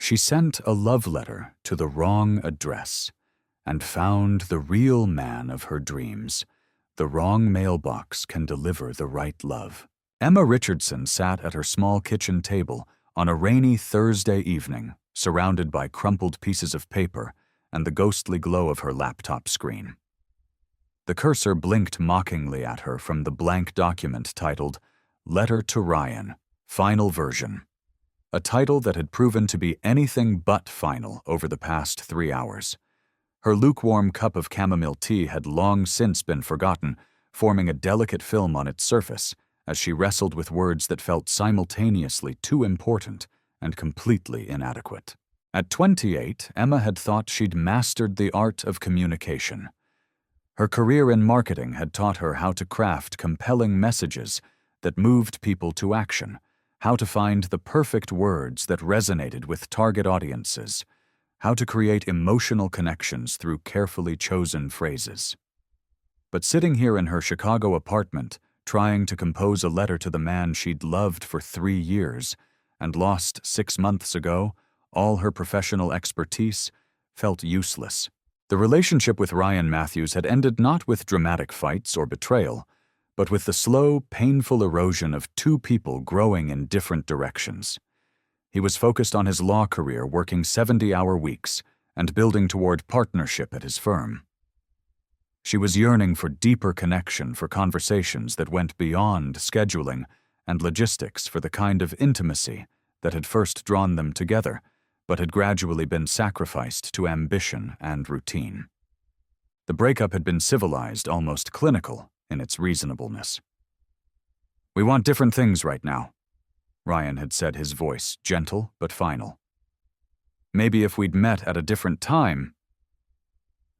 She sent a love letter to the wrong address and found the real man of her dreams. The wrong mailbox can deliver the right love. Emma Richardson sat at her small kitchen table on a rainy Thursday evening, surrounded by crumpled pieces of paper and the ghostly glow of her laptop screen. The cursor blinked mockingly at her from the blank document titled Letter to Ryan, Final Version, a title that had proven to be anything but final over the past 3 hours. Her lukewarm cup of chamomile tea had long since been forgotten, forming a delicate film on its surface as she wrestled with words that felt simultaneously too important and completely inadequate. At 28, Emma had thought she'd mastered the art of communication. Her career in marketing had taught her how to craft compelling messages that moved people to action, how to find the perfect words that resonated with target audiences, how to create emotional connections through carefully chosen phrases. But sitting here in her Chicago apartment, trying to compose a letter to the man she'd loved for 3 years and lost 6 months ago, all her professional expertise felt useless. The relationship with Ryan Matthews had ended not with dramatic fights or betrayal, but with the slow, painful erosion of 2 people growing in different directions. He was focused on his law career, working 70-hour weeks and building toward partnership at his firm. She was yearning for deeper connection, for conversations that went beyond scheduling and logistics, for the kind of intimacy that had first drawn them together, but had gradually been sacrificed to ambition and routine. The breakup had been civilized, almost clinical in its reasonableness. "We want different things right now," Ryan had said, his voice gentle but final. "Maybe if we'd met at a different time."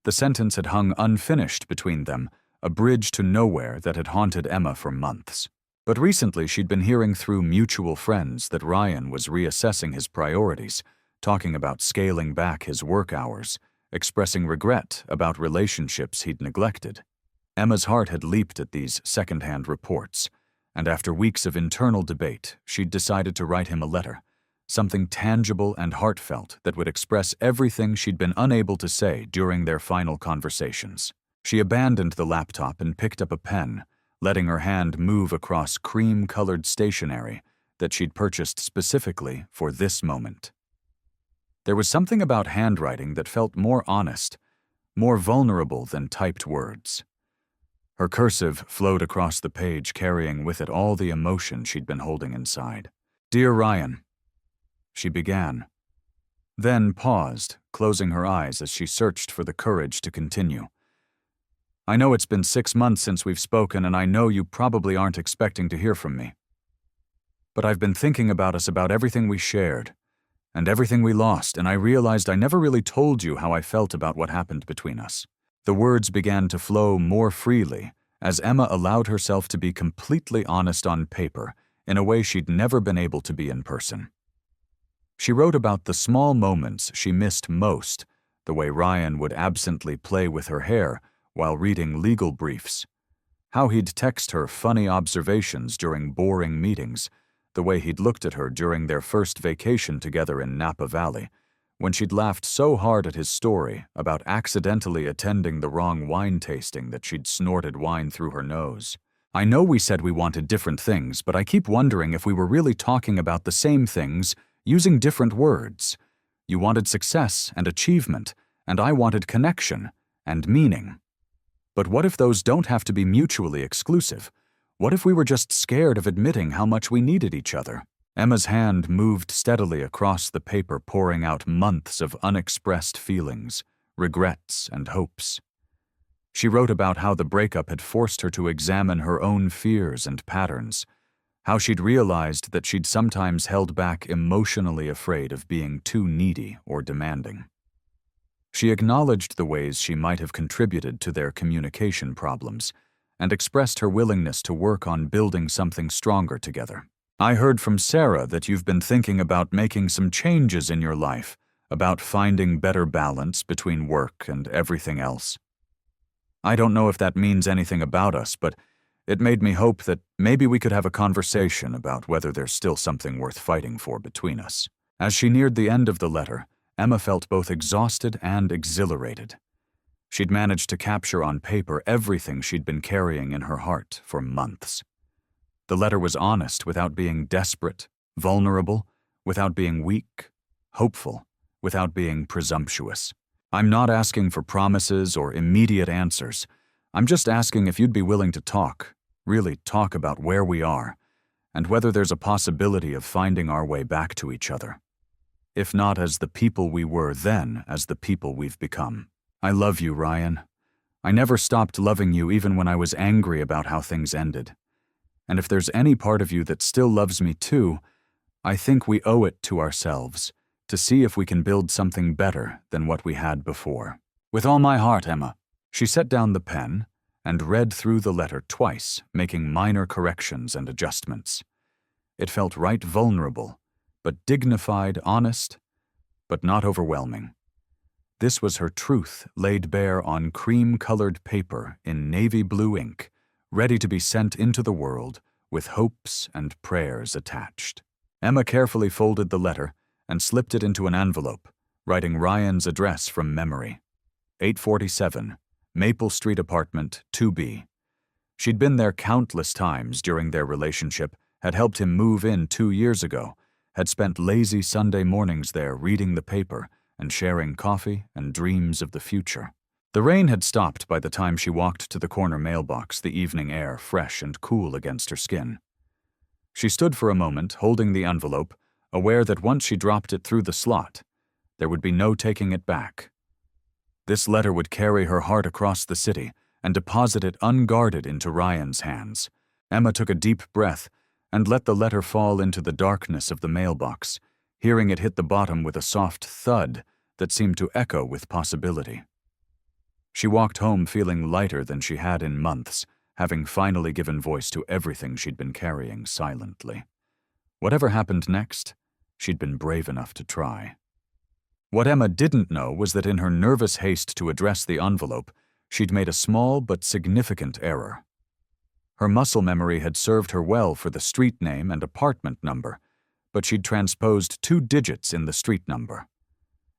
The sentence had hung unfinished between them, a bridge to nowhere that had haunted Emma for months. But recently she'd been hearing through mutual friends that Ryan was reassessing his priorities, talking about scaling back his work hours, expressing regret about relationships he'd neglected. Emma's heart had leaped at these second-hand reports, and after weeks of internal debate, she'd decided to write him a letter, something tangible and heartfelt that would express everything she'd been unable to say during their final conversations. She abandoned the laptop and picked up a pen, letting her hand move across cream-colored stationery that she'd purchased specifically for this moment. There was something about handwriting that felt more honest, more vulnerable than typed words. Her cursive flowed across the page, carrying with it all the emotion she'd been holding inside. "Dear Ryan," she began, then paused, closing her eyes as she searched for the courage to continue. "I know it's been 6 months since we've spoken, and I know you probably aren't expecting to hear from me. But I've been thinking about us, about everything we shared, and everything we lost, and I realized I never really told you how I felt about what happened between us." The words began to flow more freely as Emma allowed herself to be completely honest on paper in a way she'd never been able to be in person. She wrote about the small moments she missed most, the way Ryan would absently play with her hair while reading legal briefs, how he'd text her funny observations during boring meetings, the way he'd looked at her during their first vacation together in Napa Valley, when she'd laughed so hard at his story about accidentally attending the wrong wine tasting that she'd snorted wine through her nose. "I know we said we wanted different things, but I keep wondering if we were really talking about the same things, using different words. You wanted success and achievement, and I wanted connection and meaning. But what if those don't have to be mutually exclusive? What if we were just scared of admitting how much we needed each other?" Emma's hand moved steadily across the paper, pouring out months of unexpressed feelings, regrets, and hopes. She wrote about how the breakup had forced her to examine her own fears and patterns, how she'd realized that she'd sometimes held back, emotionally afraid of being too needy or demanding. She acknowledged the ways she might have contributed to their communication problems and expressed her willingness to work on building something stronger together. "I heard from Sarah that you've been thinking about making some changes in your life, about finding better balance between work and everything else. I don't know if that means anything about us, but it made me hope that maybe we could have a conversation about whether there's still something worth fighting for between us." As she neared the end of the letter, Emma felt both exhausted and exhilarated. She'd managed to capture on paper everything she'd been carrying in her heart for months. The letter was honest without being desperate, vulnerable without being weak, hopeful without being presumptuous. I'm not asking for promises or immediate answers. I'm just asking if you'd be willing to talk, really talk about where we are, and whether there's a possibility of finding our way back to each other. If not as the people we were then, as the people we've become. I love you, Ryan. I never stopped loving you even when I was angry about how things ended. And if there's any part of you that still loves me too, I think we owe it to ourselves to see if we can build something better than what we had before. With all my heart, Emma. She set down the pen and read through the letter twice, making minor corrections and adjustments. It felt right vulnerable, but dignified, honest, but not overwhelming. This was her truth laid bare on cream-colored paper in navy blue ink, ready to be sent into the world with hopes and prayers attached. Emma carefully folded the letter and slipped it into an envelope, writing Ryan's address from memory. 847, Maple Street Apartment 2B. She'd been there countless times during their relationship, had helped him move in 2 years ago, had spent lazy Sunday mornings there reading the paper and sharing coffee and dreams of the future. The rain had stopped by the time she walked to the corner mailbox, the evening air fresh and cool against her skin. She stood for a moment, holding the envelope, aware that once she dropped it through the slot, there would be no taking it back. This letter would carry her heart across the city and deposit it unguarded into Ryan's hands. Emma took a deep breath and let the letter fall into the darkness of the mailbox, hearing it hit the bottom with a soft thud that seemed to echo with possibility. She walked home feeling lighter than she had in months, having finally given voice to everything she'd been carrying silently. Whatever happened next, she'd been brave enough to try. What Emma didn't know was that in her nervous haste to address the envelope, she'd made a small but significant error. Her muscle memory had served her well for the street name and apartment number, but she'd transposed 2 digits in the street number.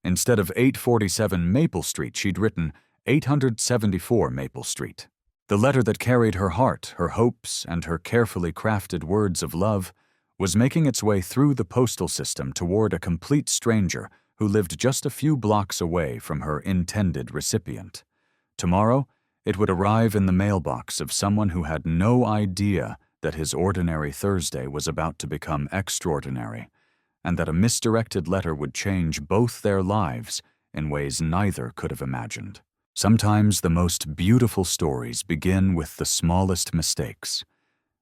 Instead of 847 Maple Street, she'd written 874 Maple Street. The letter that carried her heart, her hopes, and her carefully crafted words of love was making its way through the postal system toward a complete stranger who lived just a few blocks away from her intended recipient. Tomorrow, it would arrive in the mailbox of someone who had no idea that his ordinary Thursday was about to become extraordinary, and that a misdirected letter would change both their lives in ways neither could have imagined. Sometimes the most beautiful stories begin with the smallest mistakes,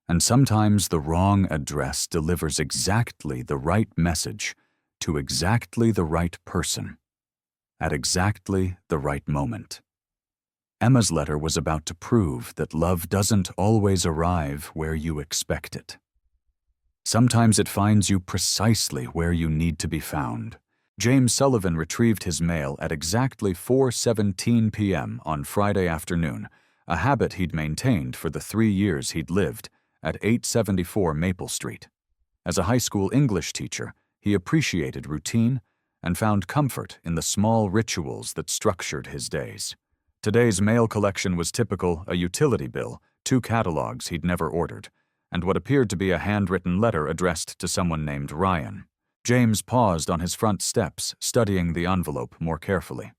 and sometimes the wrong address delivers exactly the right message to exactly the right person, at exactly the right moment. Emma's letter was about to prove that love doesn't always arrive where you expect it. Sometimes it finds you precisely where you need to be found. James Sullivan retrieved his mail at exactly 4:17 p.m. on Friday afternoon, a habit he'd maintained for the 3 years he'd lived at 874 Maple Street. As a high school English teacher, he appreciated routine and found comfort in the small rituals that structured his days. Today's mail collection was typical: a utility bill, 2 catalogs he'd never ordered, and what appeared to be a handwritten letter addressed to someone named Ryan. James paused on his front steps, studying the envelope more carefully.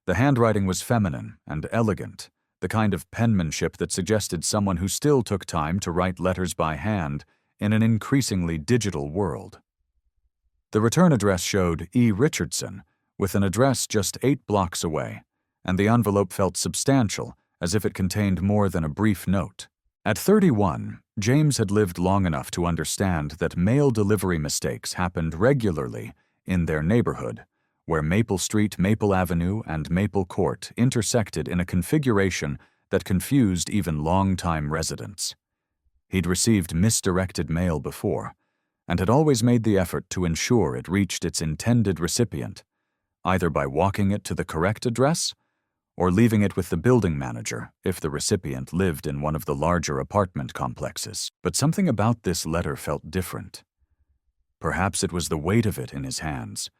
The handwriting was feminine and elegant, the kind of penmanship that suggested someone who still took time to write letters by hand in an increasingly digital world. The return address showed E. Richardson, with an address just 8 blocks away, and the envelope felt substantial, as if it contained more than a brief note. At 31, James had lived long enough to understand that mail delivery mistakes happened regularly in their neighborhood, where Maple Street, Maple Avenue, and Maple Court intersected in a configuration that confused even longtime residents. He'd received misdirected mail before, and had always made the effort to ensure it reached its intended recipient, either by walking it to the correct address or leaving it with the building manager if the recipient lived in one of the larger apartment complexes. But something about this letter felt different. Perhaps it was the weight of it in his hands,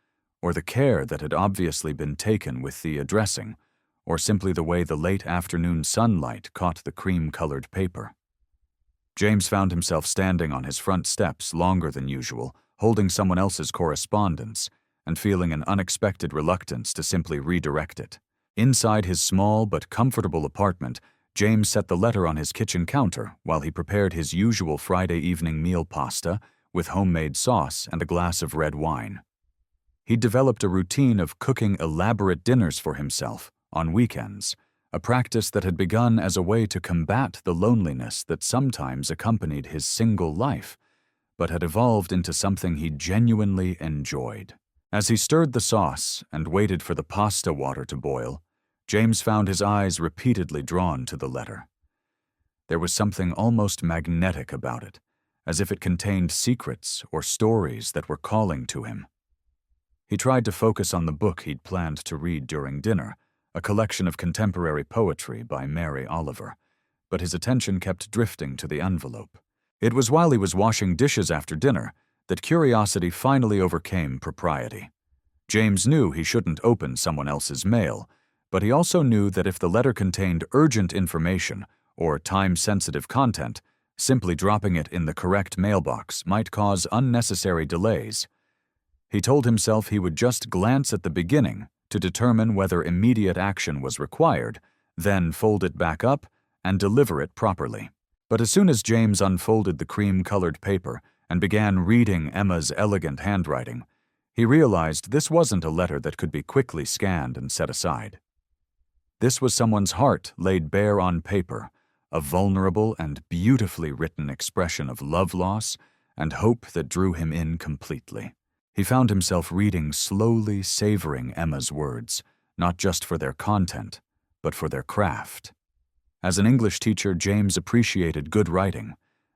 or the care that had obviously been taken with the addressing, or simply the way the late afternoon sunlight caught the cream-colored paper. James found himself standing on his front steps longer than usual, holding someone else's correspondence, and feeling an unexpected reluctance to simply redirect it. Inside his small but comfortable apartment, James set the letter on his kitchen counter while he prepared his usual Friday evening meal pasta with homemade sauce and a glass of red wine. He'd developed a routine of cooking elaborate dinners for himself on weekends, a practice that had begun as a way to combat the loneliness that sometimes accompanied his single life, but had evolved into something he genuinely enjoyed. As he stirred the sauce and waited for the pasta water to boil, James found his eyes repeatedly drawn to the letter. There was something almost magnetic about it, as if it contained secrets or stories that were calling to him. He tried to focus on the book he'd planned to read during dinner, a collection of contemporary poetry by Mary Oliver, but his attention kept drifting to the envelope. It was while he was washing dishes after dinner that curiosity finally overcame propriety. James knew he shouldn't open someone else's mail, but he also knew that if the letter contained urgent information or time-sensitive content, simply dropping it in the correct mailbox might cause unnecessary delays. He told himself he would just glance at the beginning to determine whether immediate action was required, then fold it back up and deliver it properly. But as soon as James unfolded the cream-colored paper and began reading Emma's elegant handwriting, he realized this wasn't a letter that could be quickly scanned and set aside. This was someone's heart laid bare on paper, a vulnerable and beautifully written expression of love loss and hope that drew him in completely. He found himself reading, slowly savoring Emma's words, not just for their content, but for their craft. As an English teacher, James appreciated good writing,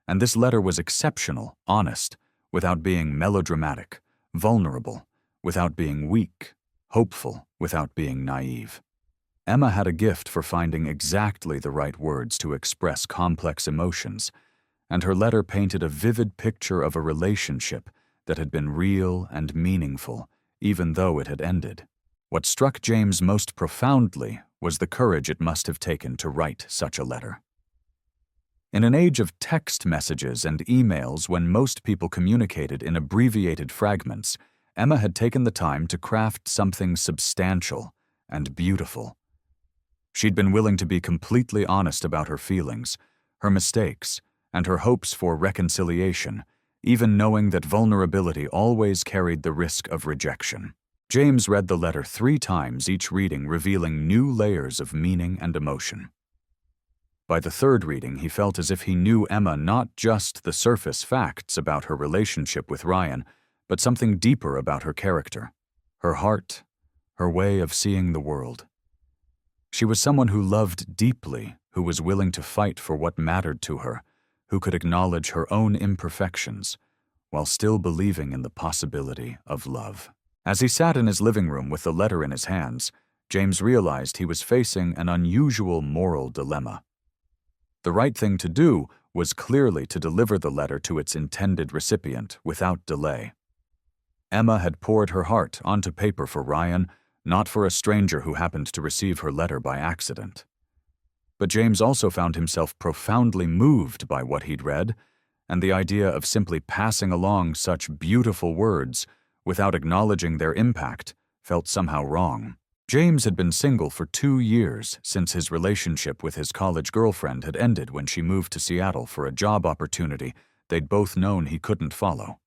and this letter was exceptional, honest, without being melodramatic, vulnerable, without being weak, hopeful, without being naive. Emma had a gift for finding exactly the right words to express complex emotions, and her letter painted a vivid picture of a relationship that had been real and meaningful, even though it had ended. What struck James most profoundly was the courage it must have taken to write such a letter. In an age of text messages and emails when most people communicated in abbreviated fragments, Emma had taken the time to craft something substantial and beautiful. She'd been willing to be completely honest about her feelings, her mistakes, and her hopes for reconciliation, even knowing that vulnerability always carried the risk of rejection. James read the letter 3 times, each reading revealing new layers of meaning and emotion. By the 3rd reading, he felt as if he knew Emma not just the surface facts about her relationship with Ryan, but something deeper about her character, her heart, her way of seeing the world. She was someone who loved deeply, who was willing to fight for what mattered to her, who could acknowledge her own imperfections, while still believing in the possibility of love. As he sat in his living room with the letter in his hands, James realized he was facing an unusual moral dilemma. The right thing to do was clearly to deliver the letter to its intended recipient without delay. Emma had poured her heart onto paper for Ryan, not for a stranger who happened to receive her letter by accident. But James also found himself profoundly moved by what he'd read, and the idea of simply passing along such beautiful words without acknowledging their impact felt somehow wrong. James had been single for 2 years since his relationship with his college girlfriend had ended when she moved to Seattle for a job opportunity they'd both known he couldn't follow.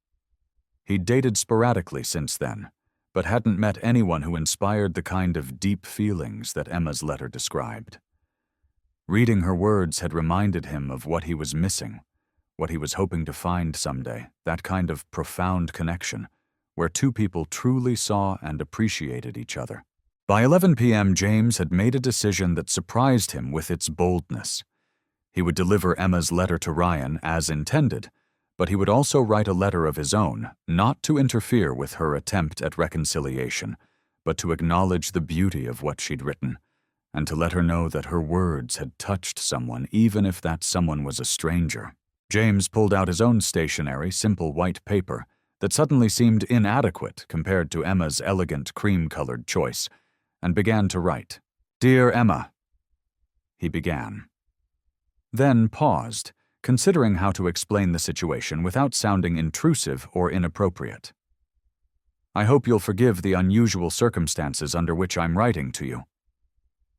He'd dated sporadically since then, but hadn't met anyone who inspired the kind of deep feelings that Emma's letter described. Reading her words had reminded him of what he was missing, what he was hoping to find someday, that kind of profound connection, where 2 people truly saw and appreciated each other. By 11 p.m., James had made a decision that surprised him with its boldness. He would deliver Emma's letter to Ryan as intended, but he would also write a letter of his own, not to interfere with her attempt at reconciliation, but to acknowledge the beauty of what she'd written, and to let her know that her words had touched someone, even if that someone was a stranger. James pulled out his own stationery, simple white paper, that suddenly seemed inadequate compared to Emma's elegant cream-colored choice, and began to write. "Dear Emma," he began. Then paused, considering how to explain the situation without sounding intrusive or inappropriate. "I hope you'll forgive the unusual circumstances under which I'm writing to you.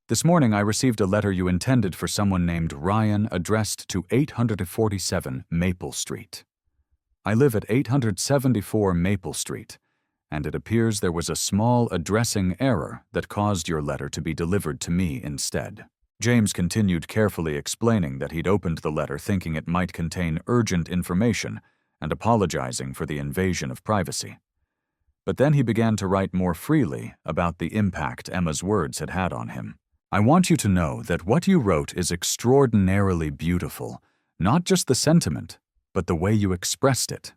This morning I received a letter you intended for someone named Ryan addressed to 847 Maple Street. I live at 874 Maple Street, and it appears there was a small addressing error that caused your letter to be delivered to me instead." James continued carefully explaining that he'd opened the letter thinking it might contain urgent information and apologizing for the invasion of privacy. But then he began to write more freely about the impact Emma's words had had on him. "I want you to know that what you wrote is extraordinarily beautiful, not just the sentiment, but the way you expressed it.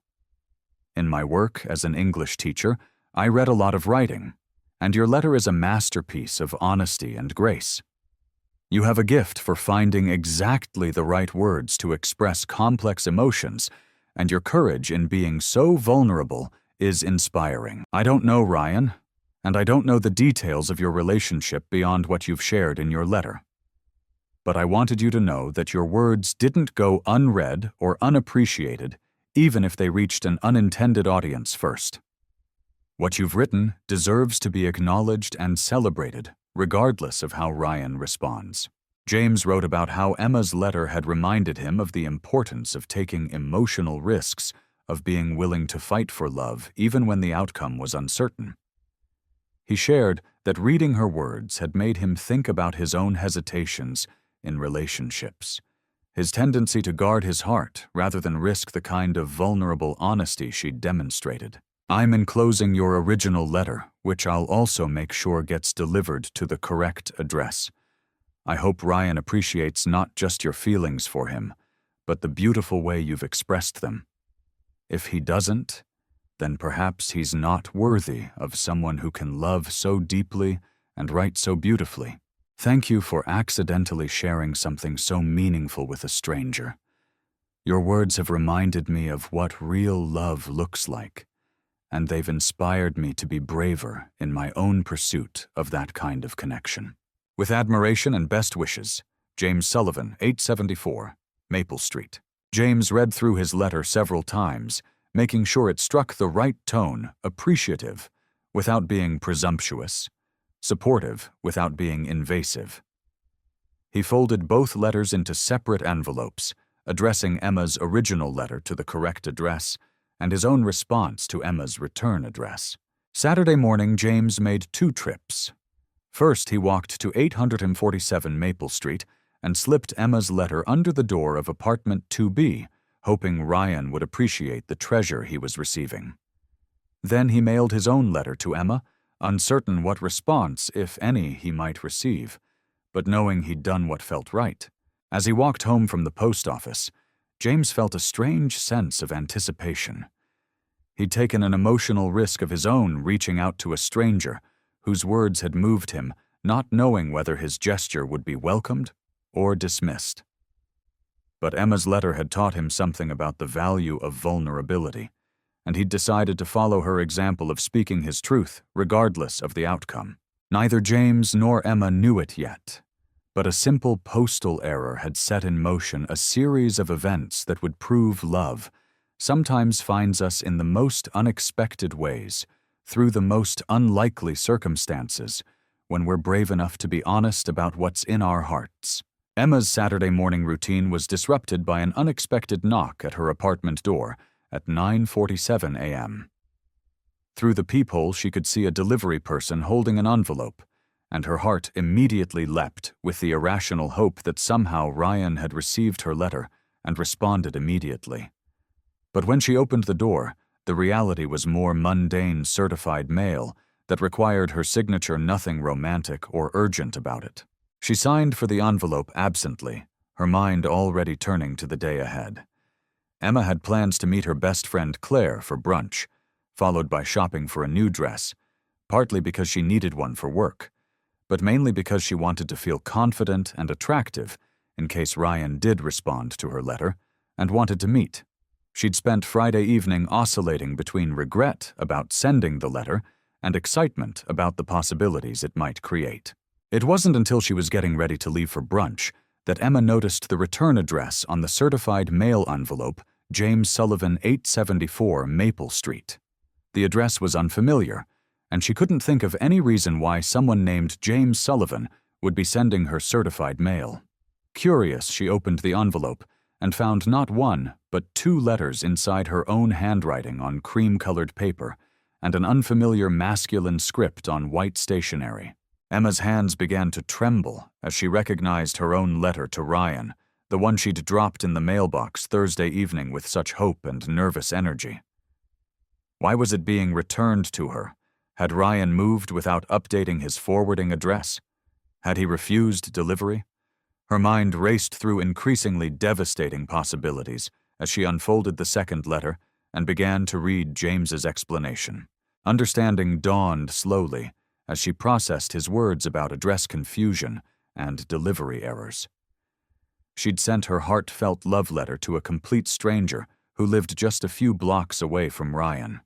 In my work as an English teacher, I read a lot of writing, and your letter is a masterpiece of honesty and grace. You have a gift for finding exactly the right words to express complex emotions, and your courage in being so vulnerable is inspiring. I don't know Ryan, and I don't know the details of your relationship beyond what you've shared in your letter. But I wanted you to know that your words didn't go unread or unappreciated, even if they reached an unintended audience first. What you've written deserves to be acknowledged and celebrated, regardless of how Ryan responds." James wrote about how Emma's letter had reminded him of the importance of taking emotional risks, of being willing to fight for love even when the outcome was uncertain. He shared that reading her words had made him think about his own hesitations in relationships, his tendency to guard his heart rather than risk the kind of vulnerable honesty she'd demonstrated. "I'm enclosing your original letter, which I'll also make sure gets delivered to the correct address. I hope Ryan appreciates not just your feelings for him, but the beautiful way you've expressed them. If he doesn't, then perhaps he's not worthy of someone who can love so deeply and write so beautifully. Thank you for accidentally sharing something so meaningful with a stranger. Your words have reminded me of what real love looks like, and they've inspired me to be braver in my own pursuit of that kind of connection. With admiration and best wishes, James Sullivan, 874 Maple Street." James read through his letter several times, making sure it struck the right tone, appreciative, without being presumptuous, supportive without being invasive. He folded both letters into separate envelopes, addressing Emma's original letter to the correct address and his own response to Emma's return address. Saturday morning, James made 2 trips. First, he walked to 847 Maple Street and slipped Emma's letter under the door of apartment 2B, hoping Ryan would appreciate the treasure he was receiving. Then he mailed his own letter to Emma, uncertain what response, if any, he might receive, but knowing he'd done what felt right. As he walked home from the post office, James felt a strange sense of anticipation. He'd taken an emotional risk of his own reaching out to a stranger whose words had moved him, not knowing whether his gesture would be welcomed or dismissed. But Emma's letter had taught him something about the value of vulnerability, and he'd decided to follow her example of speaking his truth, regardless of the outcome. Neither James nor Emma knew it yet, but a simple postal error had set in motion a series of events that would prove love sometimes finds us in the most unexpected ways, through the most unlikely circumstances, when we're brave enough to be honest about what's in our hearts. Emma's Saturday morning routine was disrupted by an unexpected knock at her apartment door at 9:47 a.m. Through the peephole, she could see a delivery person holding an envelope, and her heart immediately leapt with the irrational hope that somehow Ryan had received her letter and responded immediately. But when she opened the door, the reality was more mundane certified mail that required her signature, nothing romantic or urgent about it. She signed for the envelope absently, her mind already turning to the day ahead. Emma had plans to meet her best friend Claire for brunch, followed by shopping for a new dress, partly because she needed one for work, but mainly because she wanted to feel confident and attractive in case Ryan did respond to her letter and wanted to meet. She'd spent Friday evening oscillating between regret about sending the letter and excitement about the possibilities it might create. It wasn't until she was getting ready to leave for brunch that Emma noticed the return address on the certified mail envelope, James Sullivan, 874 Maple Street. The address was unfamiliar, and she couldn't think of any reason why someone named James Sullivan would be sending her certified mail. Curious, she opened the envelope and found not one, but 2 letters inside her own handwriting on cream-colored paper and an unfamiliar masculine script on white stationery. Emma's hands began to tremble as she recognized her own letter to Ryan, the one she'd dropped in the mailbox Thursday evening with such hope and nervous energy. Why was it being returned to her? Had Ryan moved without updating his forwarding address? Had he refused delivery? Her mind raced through increasingly devastating possibilities as she unfolded the second letter and began to read James's explanation. Understanding dawned slowly as she processed his words about address confusion and delivery errors. She'd sent her heartfelt love letter to a complete stranger who lived just a few blocks away from Ryan.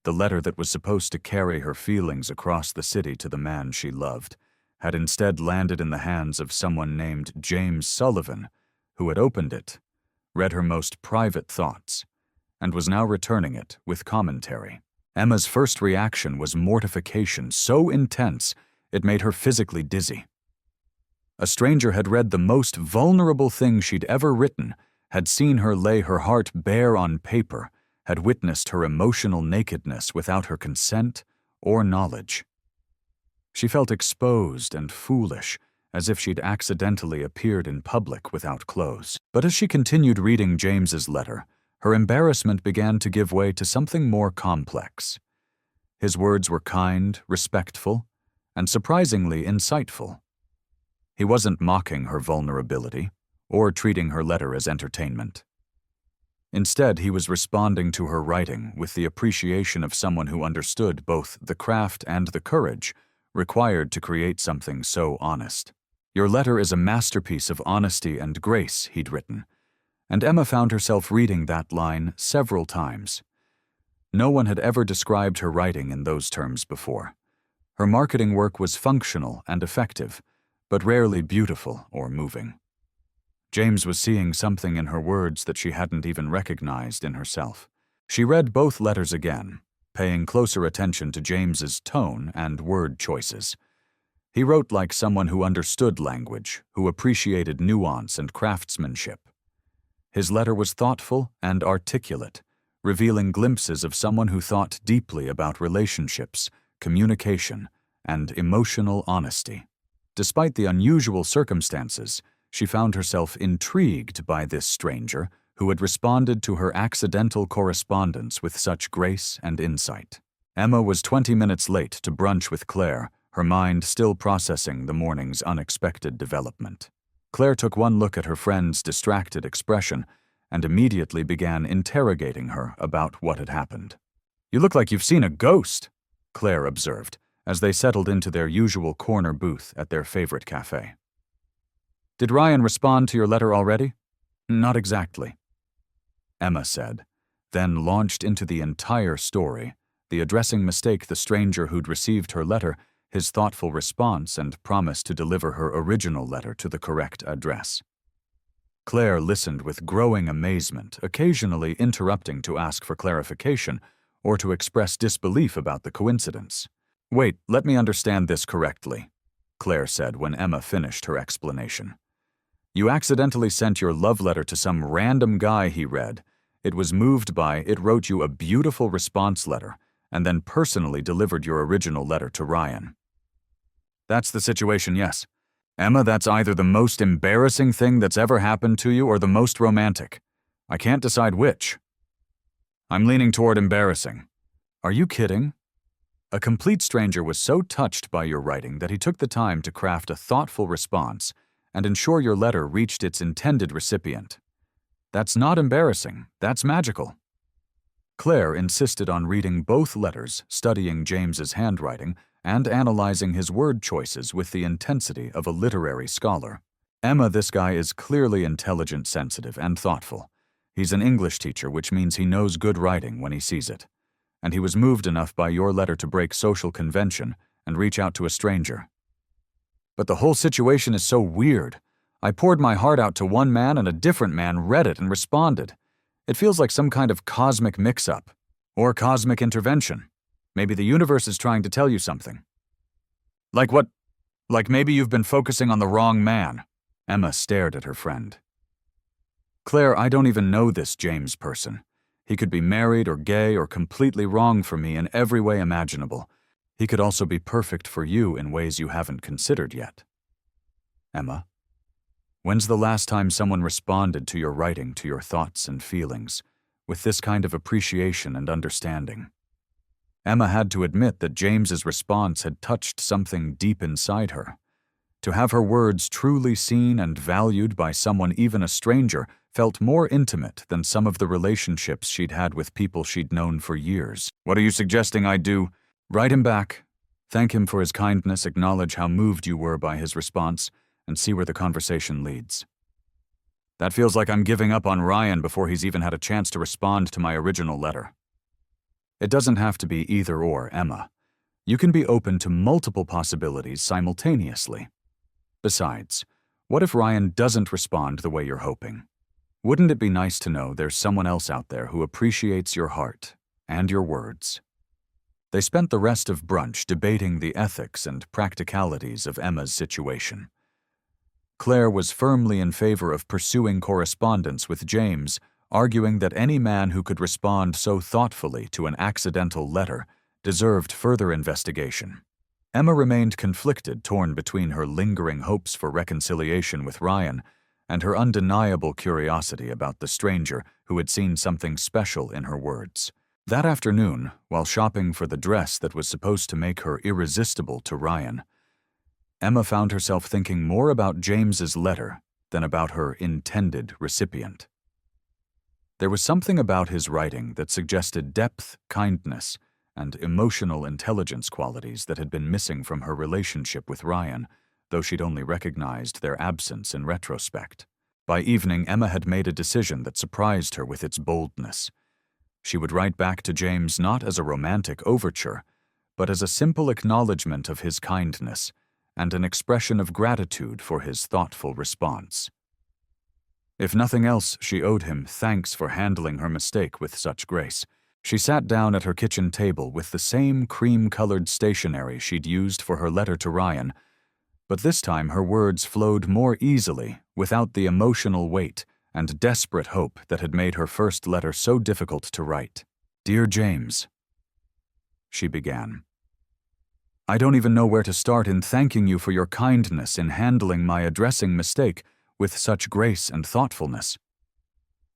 The letter that was supposed to carry her feelings across the city to the man she loved had instead landed in the hands of someone named James Sullivan, who had opened it, read her most private thoughts, and was now returning it with commentary. Emma's first reaction was mortification so intense it made her physically dizzy. A stranger had read the most vulnerable thing she'd ever written, had seen her lay her heart bare on paper, had witnessed her emotional nakedness without her consent or knowledge. She felt exposed and foolish, as if she'd accidentally appeared in public without clothes. But as she continued reading James's letter, her embarrassment began to give way to something more complex. His words were kind, respectful, and surprisingly insightful. He wasn't mocking her vulnerability or treating her letter as entertainment. Instead, he was responding to her writing with the appreciation of someone who understood both the craft and the courage required to create something so honest. "Your letter is a masterpiece of honesty and grace," he'd written, and Emma found herself reading that line several times. No one had ever described her writing in those terms before. Her marketing work was functional and effective, but rarely beautiful or moving. James was seeing something in her words that she hadn't even recognized in herself. She read both letters again, paying closer attention to James's tone and word choices. He wrote like someone who understood language, who appreciated nuance and craftsmanship. His letter was thoughtful and articulate, revealing glimpses of someone who thought deeply about relationships, communication, and emotional honesty. Despite the unusual circumstances, she found herself intrigued by this stranger who had responded to her accidental correspondence with such grace and insight. Emma was 20 minutes late to brunch with Claire, her mind still processing the morning's unexpected development. Claire took one look at her friend's distracted expression and immediately began interrogating her about what had happened. "You look like you've seen a ghost," Claire observed, as they settled into their usual corner booth at their favorite cafe. "Did Ryan respond to your letter already?" "Not exactly," Emma said, then launched into the entire story, the addressing mistake the stranger who'd received her letter, his thoughtful response and promise to deliver her original letter to the correct address. Claire listened with growing amazement, occasionally interrupting to ask for clarification or to express disbelief about the coincidence. "Wait, let me understand this correctly," Claire said when Emma finished her explanation. "You accidentally sent your love letter to some random guy he read. It was moved by it, wrote you a beautiful response letter, and then personally delivered your original letter to Ryan." "That's the situation, yes. Emma, that's either the most embarrassing thing that's ever happened to you or the most romantic. I can't decide which." "I'm leaning toward embarrassing." "Are you kidding?" A complete stranger was so touched by your writing that he took the time to craft a thoughtful response and ensure your letter reached its intended recipient. "That's not embarrassing, that's magical." Claire insisted on reading both letters, studying James's handwriting, and analyzing his word choices with the intensity of a literary scholar. "Emma, this guy is clearly intelligent, sensitive, and thoughtful. He's an English teacher, which means he knows good writing when he sees it. And he was moved enough by your letter to break social convention and reach out to a stranger. But the whole situation is so weird. I poured my heart out to one man and a different man read it and responded. It feels like some kind of cosmic mix-up. Or cosmic intervention. Maybe the universe is trying to tell you something. Like what? Like maybe you've been focusing on the wrong man. Emma stared at her friend. Claire, I don't even know this James person. He could be married or gay or completely wrong for me in every way imaginable. He could also be perfect for you in ways you haven't considered yet. Emma, when's the last time someone responded to your writing, to your thoughts and feelings, with this kind of appreciation and understanding? Emma had to admit that James's response had touched something deep inside her. To have her words truly seen and valued by someone, even a stranger, felt more intimate than some of the relationships she'd had with people she'd known for years. What are you suggesting I do? Write him back. Thank him for his kindness, acknowledge how moved you were by his response, and see where the conversation leads. That feels like I'm giving up on Ryan before he's even had a chance to respond to my original letter. It doesn't have to be either or, Emma. You can be open to multiple possibilities simultaneously. Besides, what if Ryan doesn't respond the way you're hoping? Wouldn't it be nice to know there's someone else out there who appreciates your heart and your words? They spent the rest of brunch debating the ethics and practicalities of Emma's situation. Claire was firmly in favor of pursuing correspondence with James, arguing that any man who could respond so thoughtfully to an accidental letter deserved further investigation. Emma remained conflicted, torn between her lingering hopes for reconciliation with Ryan and her undeniable curiosity about the stranger who had seen something special in her words. That afternoon, while shopping for the dress that was supposed to make her irresistible to Ryan, Emma found herself thinking more about James's letter than about her intended recipient. There was something about his writing that suggested depth, kindness, and emotional intelligence qualities that had been missing from her relationship with Ryan, though she'd only recognized their absence in retrospect. By evening, Emma had made a decision that surprised her with its boldness. She would write back to James not as a romantic overture, but as a simple acknowledgement of his kindness and an expression of gratitude for his thoughtful response. If nothing else, she owed him thanks for handling her mistake with such grace. She sat down at her kitchen table with the same cream-colored stationery she'd used for her letter to Ryan, but this time her words flowed more easily, without the emotional weight and desperate hope that had made her first letter so difficult to write. "Dear James," she began. "I don't even know where to start in thanking you for your kindness in handling my addressing mistake with such grace and thoughtfulness.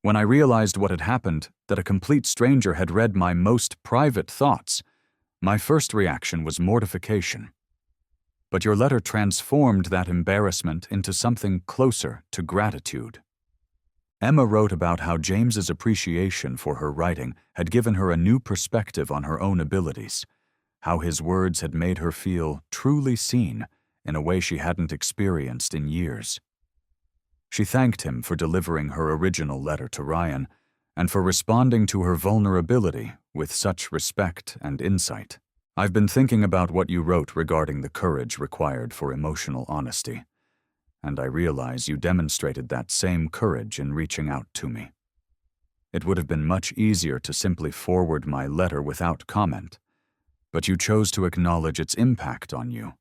When I realized what had happened, that a complete stranger had read my most private thoughts, my first reaction was mortification. But your letter transformed that embarrassment into something closer to gratitude." Emma wrote about how James's appreciation for her writing had given her a new perspective on her own abilities, how his words had made her feel truly seen in a way she hadn't experienced in years. She thanked him for delivering her original letter to Ryan and for responding to her vulnerability with such respect and insight. "I've been thinking about what you wrote regarding the courage required for emotional honesty, and I realize you demonstrated that same courage in reaching out to me. It would have been much easier to simply forward my letter without comment, but you chose to acknowledge its impact on you,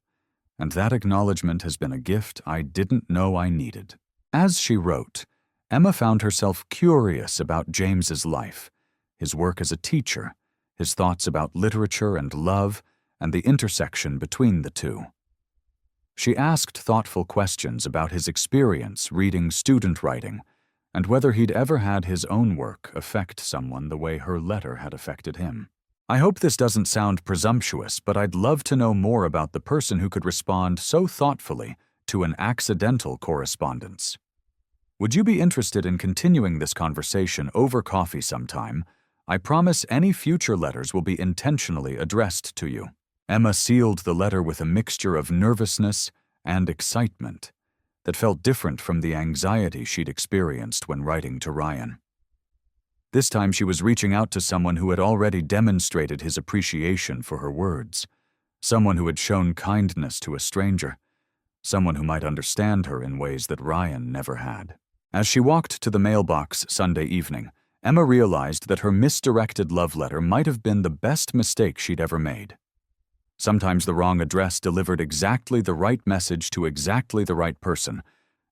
and that acknowledgement has been a gift I didn't know I needed." As she wrote, Emma found herself curious about James's life, his work as a teacher, his thoughts about literature and love, and the intersection between the two. She asked thoughtful questions about his experience reading student writing, and whether he'd ever had his own work affect someone the way her letter had affected him. "I hope this doesn't sound presumptuous, but I'd love to know more about the person who could respond so thoughtfully to an accidental correspondence. Would you be interested in continuing this conversation over coffee sometime? I promise any future letters will be intentionally addressed to you." Emma sealed the letter with a mixture of nervousness and excitement that felt different from the anxiety she'd experienced when writing to Ryan. This time she was reaching out to someone who had already demonstrated his appreciation for her words, someone who had shown kindness to a stranger, someone who might understand her in ways that Ryan never had. As she walked to the mailbox Sunday evening, Emma realized that her misdirected love letter might have been the best mistake she'd ever made. Sometimes the wrong address delivered exactly the right message to exactly the right person,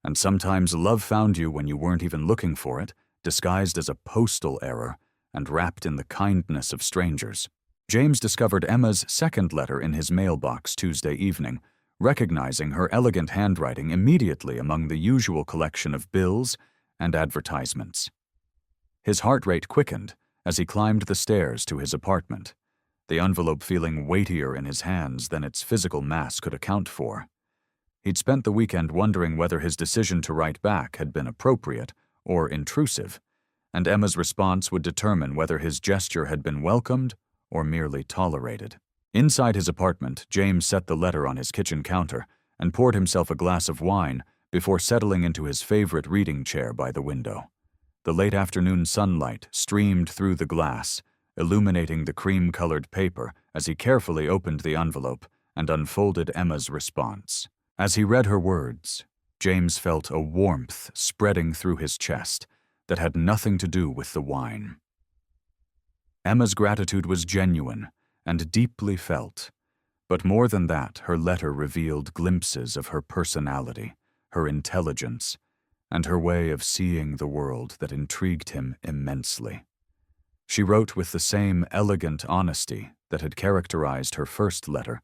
and sometimes love found you when you weren't even looking for it, disguised as a postal error and wrapped in the kindness of strangers. James discovered Emma's second letter in his mailbox Tuesday evening, recognizing her elegant handwriting immediately among the usual collection of bills and advertisements. His heart rate quickened as he climbed the stairs to his apartment, the envelope feeling weightier in his hands than its physical mass could account for. He'd spent the weekend wondering whether his decision to write back had been appropriate or intrusive, and Emma's response would determine whether his gesture had been welcomed or merely tolerated. Inside his apartment, James set the letter on his kitchen counter and poured himself a glass of wine before settling into his favorite reading chair by the window. The late afternoon sunlight streamed through the glass, illuminating the cream-colored paper as he carefully opened the envelope and unfolded Emma's response. As he read her words, James felt a warmth spreading through his chest that had nothing to do with the wine. Emma's gratitude was genuine and deeply felt, but more than that, her letter revealed glimpses of her personality, her intelligence, and her way of seeing the world that intrigued him immensely. She wrote with the same elegant honesty that had characterized her first letter,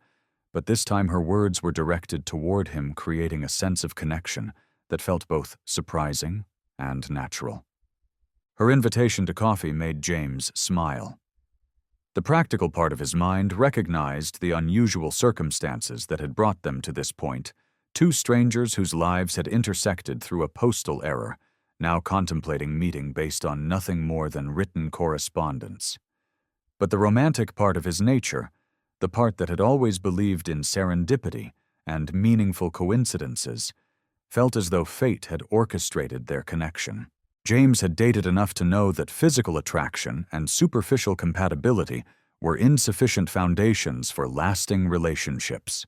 but this time her words were directed toward him, creating a sense of connection that felt both surprising and natural. Her invitation to coffee made James smile. The practical part of his mind recognized the unusual circumstances that had brought them to this point, two strangers whose lives had intersected through a postal error, now contemplating meeting based on nothing more than written correspondence. But the romantic part of his nature, the part that had always believed in serendipity and meaningful coincidences, felt as though fate had orchestrated their connection. James had dated enough to know that physical attraction and superficial compatibility were insufficient foundations for lasting relationships.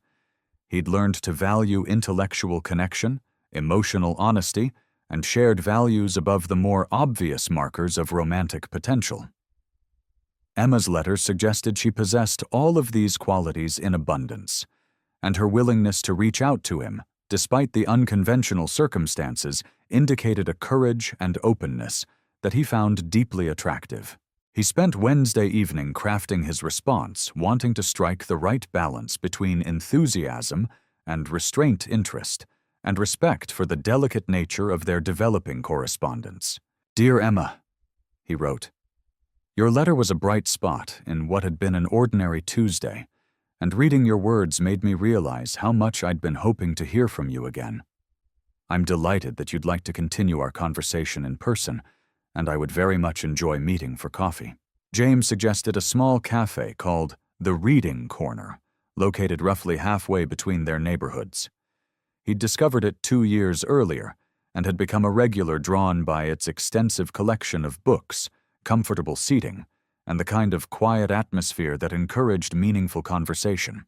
He'd learned to value intellectual connection, emotional honesty, and shared values above the more obvious markers of romantic potential. Emma's letter suggested she possessed all of these qualities in abundance, and her willingness to reach out to him, despite the unconventional circumstances, indicated a courage and openness that he found deeply attractive. He spent Wednesday evening crafting his response, wanting to strike the right balance between enthusiasm and restrained interest, and respect for the delicate nature of their developing correspondence. "Dear Emma," he wrote, "your letter was a bright spot in what had been an ordinary Tuesday, and reading your words made me realize how much I'd been hoping to hear from you again. I'm delighted that you'd like to continue our conversation in person, and I would very much enjoy meeting for coffee." James suggested a small cafe called The Reading Corner, located roughly halfway between their neighborhoods. He'd discovered it 2 years earlier and had become a regular, drawn by its extensive collection of books, comfortable seating, and the kind of quiet atmosphere that encouraged meaningful conversation.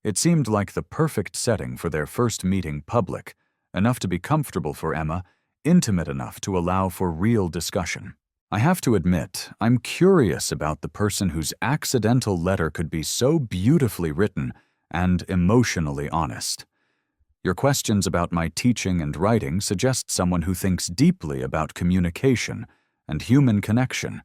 It seemed like the perfect setting for their first meeting, public, enough to be comfortable for Emma, intimate enough to allow for real discussion. "I have to admit, I'm curious about the person whose accidental letter could be so beautifully written and emotionally honest. Your questions about my teaching and writing suggest someone who thinks deeply about communication and human connection,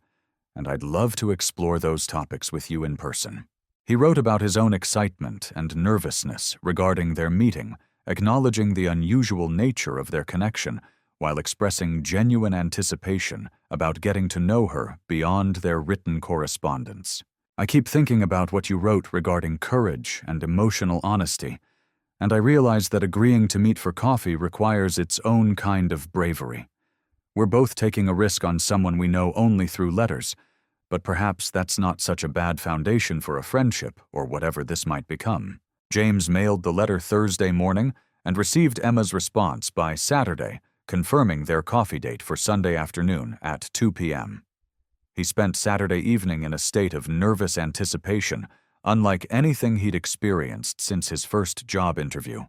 and I'd love to explore those topics with you in person." He wrote about his own excitement and nervousness regarding their meeting, acknowledging the unusual nature of their connection while expressing genuine anticipation about getting to know her beyond their written correspondence. "I keep thinking about what you wrote regarding courage and emotional honesty, and I realize that agreeing to meet for coffee requires its own kind of bravery. We're both taking a risk on someone we know only through letters, but perhaps that's not such a bad foundation for a friendship or whatever this might become." James mailed the letter Thursday morning and received Emma's response by Saturday, confirming their coffee date for Sunday afternoon at 2 p.m. He spent Saturday evening in a state of nervous anticipation, unlike anything he'd experienced since his first job interview.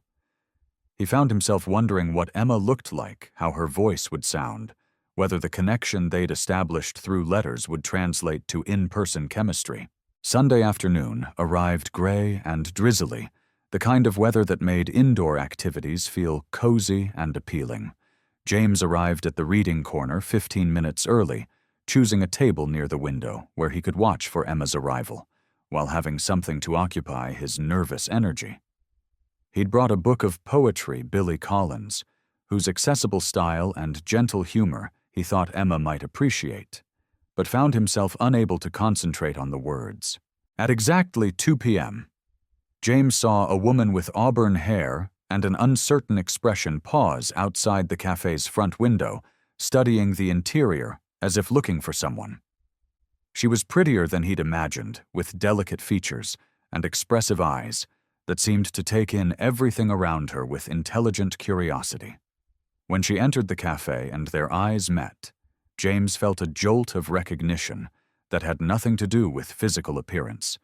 He found himself wondering what Emma looked like, how her voice would sound, whether the connection they'd established through letters would translate to in-person chemistry. Sunday afternoon arrived gray and drizzly, the kind of weather that made indoor activities feel cozy and appealing. James arrived at the reading corner 15 minutes early, choosing a table near the window where he could watch for Emma's arrival, while having something to occupy his nervous energy. He'd brought a book of poetry, Billy Collins, whose accessible style and gentle humor he thought Emma might appreciate, but found himself unable to concentrate on the words. At exactly 2 p.m., James saw a woman with auburn hair and an uncertain expression pause outside the cafe's front window, studying the interior as if looking for someone. She was prettier than he'd imagined, with delicate features and expressive eyes that seemed to take in everything around her with intelligent curiosity. When she entered the cafe and their eyes met, James felt a jolt of recognition that had nothing to do with physical appearance.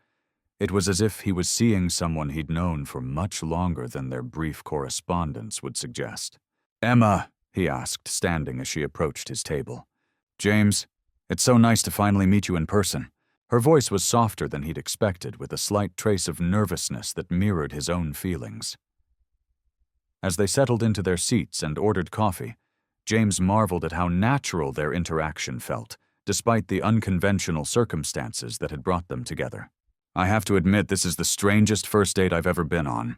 It was as if he was seeing someone he'd known for much longer than their brief correspondence would suggest. "Emma," he asked, standing as she approached his table. "James, it's so nice to finally meet you in person." Her voice was softer than he'd expected, with a slight trace of nervousness that mirrored his own feelings. As they settled into their seats and ordered coffee, James marveled at how natural their interaction felt, despite the unconventional circumstances that had brought them together. "I have to admit this is the strangest first date I've ever been on,"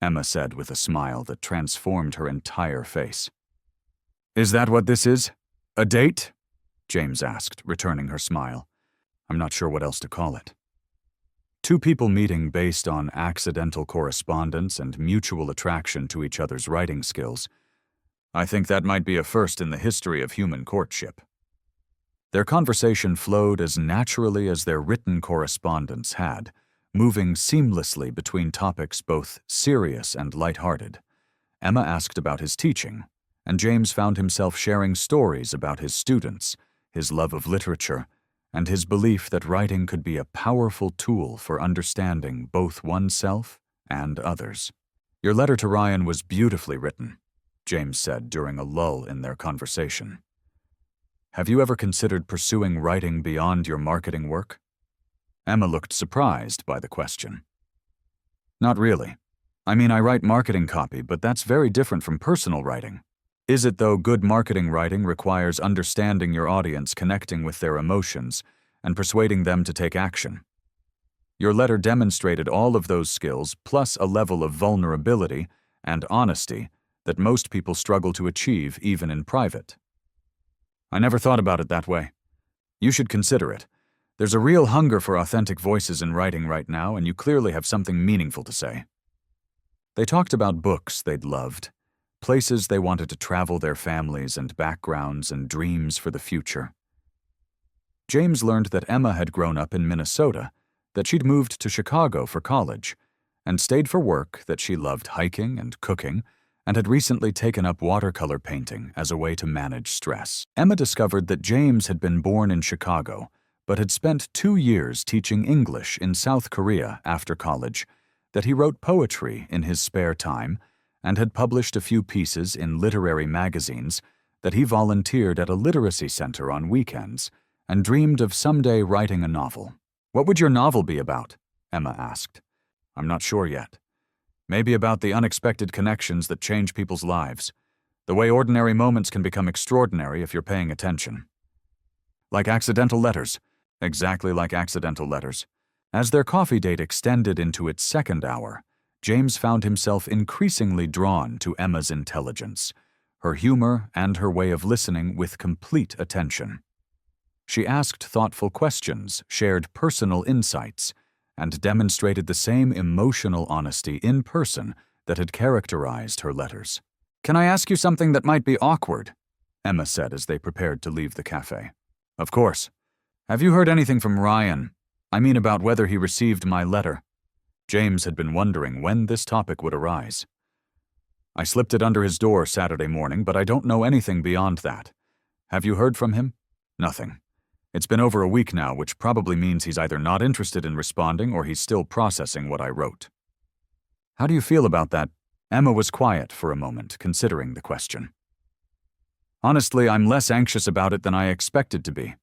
Emma said with a smile that transformed her entire face. "Is that what this is? A date?" James asked, returning her smile. "I'm not sure what else to call it." Two people meeting based on accidental correspondence and mutual attraction to each other's writing skills. I think that might be a first in the history of human courtship. Their conversation flowed as naturally as their written correspondence had, moving seamlessly between topics both serious and lighthearted. Emma asked about his teaching, and James found himself sharing stories about his students, his love of literature, and his belief that writing could be a powerful tool for understanding both oneself and others. "Your letter to Ryan was beautifully written," James said during a lull in their conversation. "Have you ever considered pursuing writing beyond your marketing work?" Emma looked surprised by the question. "Not really. I mean, I write marketing copy, but that's very different from personal writing. Is it, though? Good marketing writing requires understanding your audience, connecting with their emotions, and persuading them to take action. Your letter demonstrated all of those skills, plus a level of vulnerability and honesty that most people struggle to achieve even in private." "I never thought about it that way. You should consider it. There's a real hunger for authentic voices in writing right now, and you clearly have something meaningful to say." They talked about books they'd loved, places they wanted to travel, their families and backgrounds, and dreams for the future. James learned that Emma had grown up in Minnesota, that she'd moved to Chicago for college, and stayed for work, that she loved hiking and cooking, and had recently taken up watercolor painting as a way to manage stress. Emma discovered that James had been born in Chicago, but had spent 2 years teaching English in South Korea after college, that he wrote poetry in his spare time, and had published a few pieces in literary magazines, that he volunteered at a literacy center on weekends, and dreamed of someday writing a novel. "What would your novel be about?" Emma asked. "I'm not sure yet. Maybe about the unexpected connections that change people's lives, the way ordinary moments can become extraordinary if you're paying attention." "Like accidental letters." "Exactly like accidental letters." As their coffee date extended into its second hour, James found himself increasingly drawn to Emma's intelligence, her humor, and her way of listening with complete attention. She asked thoughtful questions, shared personal insights, and demonstrated the same emotional honesty in person that had characterized her letters. "Can I ask you something that might be awkward?" Emma said as they prepared to leave the cafe. "Of course. Have you heard anything from Ryan? I mean about whether he received my letter." James had been wondering when this topic would arise. "I slipped it under his door Saturday morning, but I don't know anything beyond that. Have you heard from him?" "Nothing. It's been over a week now, which probably means he's either not interested in responding or he's still processing what I wrote. How do you feel about that? Emma was quiet for a moment, considering the question. Honestly, I'm less anxious about it than I expected to be.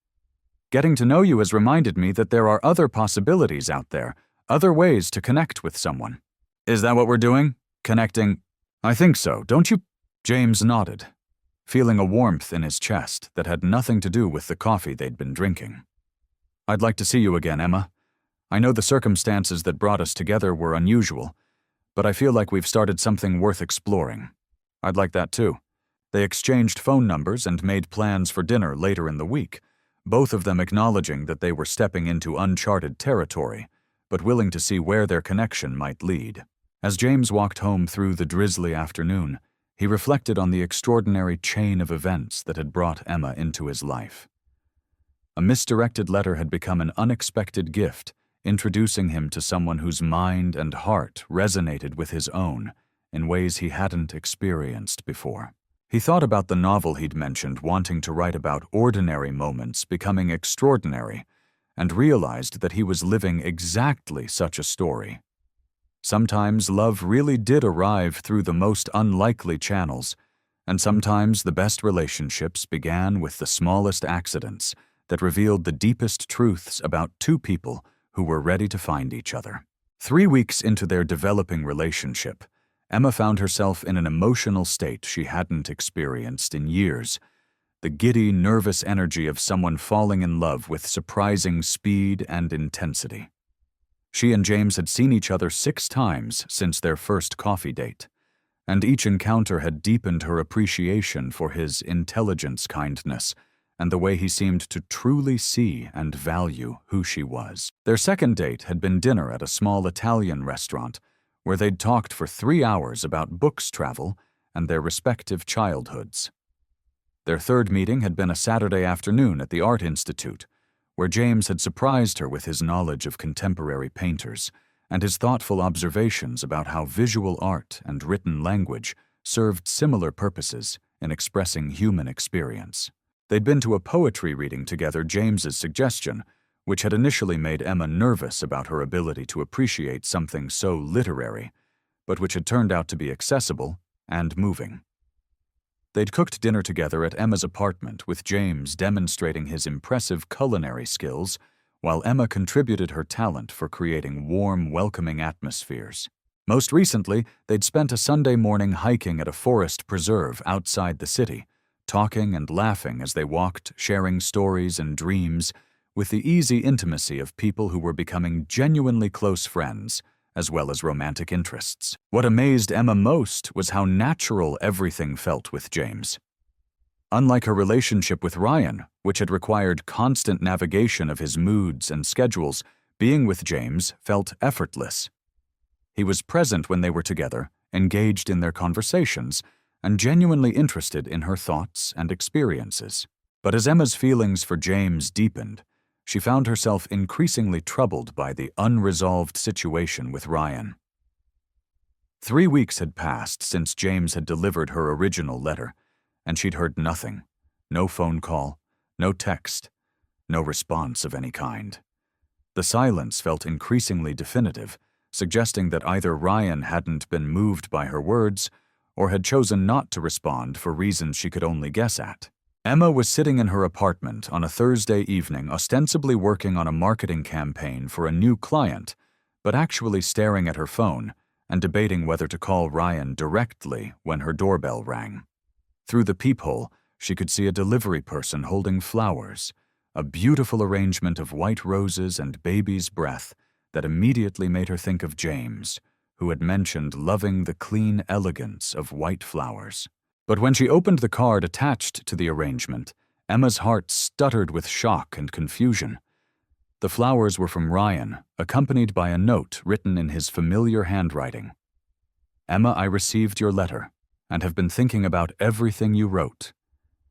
Getting to know you has reminded me that there are other possibilities out there, other ways to connect with someone. Is that what we're doing? Connecting? I think so, don't you? James nodded, feeling a warmth in his chest that had nothing to do with the coffee they'd been drinking. I'd like to see you again, Emma. I know the circumstances that brought us together were unusual, but I feel like we've started something worth exploring. I'd like that too. They exchanged phone numbers and made plans for dinner later in the week, both of them acknowledging that they were stepping into uncharted territory, but willing to see where their connection might lead. As James walked home through the drizzly afternoon, he reflected on the extraordinary chain of events that had brought Emma into his life. A misdirected letter had become an unexpected gift, introducing him to someone whose mind and heart resonated with his own in ways he hadn't experienced before. He thought about the novel he'd mentioned, wanting to write about ordinary moments becoming extraordinary, and realized that he was living exactly such a story. Sometimes love really did arrive through the most unlikely channels, and sometimes the best relationships began with the smallest accidents that revealed the deepest truths about two people who were ready to find each other. 3 weeks into their developing relationship, Emma found herself in an emotional state she hadn't experienced in years, the giddy, nervous energy of someone falling in love with surprising speed and intensity. She and James had seen each other 6 times since their first coffee date, and each encounter had deepened her appreciation for his intelligence, kindness, and the way he seemed to truly see and value who she was. Their second date had been dinner at a small Italian restaurant, where they'd talked for 3 hours about books, travel, and their respective childhoods. Their third meeting had been a Saturday afternoon at the Art Institute, where James had surprised her with his knowledge of contemporary painters and his thoughtful observations about how visual art and written language served similar purposes in expressing human experience. They'd been to a poetry reading together, James's suggestion, which had initially made Emma nervous about her ability to appreciate something so literary, but which had turned out to be accessible and moving. They'd cooked dinner together at Emma's apartment, with James demonstrating his impressive culinary skills, while Emma contributed her talent for creating warm, welcoming atmospheres. Most recently, they'd spent a Sunday morning hiking at a forest preserve outside the city, talking and laughing as they walked, sharing stories and dreams, with the easy intimacy of people who were becoming genuinely close friends, as well as romantic interests. What amazed Emma most was how natural everything felt with James. Unlike her relationship with Ryan, which had required constant navigation of his moods and schedules, being with James felt effortless. He was present when they were together, engaged in their conversations, and genuinely interested in her thoughts and experiences. But as Emma's feelings for James deepened, she found herself increasingly troubled by the unresolved situation with Ryan. 3 weeks had passed since James had delivered her original letter, and she'd heard nothing. No phone call, no text, no response of any kind. The silence felt increasingly definitive, suggesting that either Ryan hadn't been moved by her words or had chosen not to respond for reasons she could only guess at. Emma was sitting in her apartment on a Thursday evening, ostensibly working on a marketing campaign for a new client, but actually staring at her phone and debating whether to call Ryan directly when her doorbell rang. Through the peephole, she could see a delivery person holding flowers, a beautiful arrangement of white roses and baby's breath that immediately made her think of James, who had mentioned loving the clean elegance of white flowers. But when she opened the card attached to the arrangement, Emma's heart stuttered with shock and confusion. The flowers were from Ryan, accompanied by a note written in his familiar handwriting. "Emma, I received your letter, and have been thinking about everything you wrote.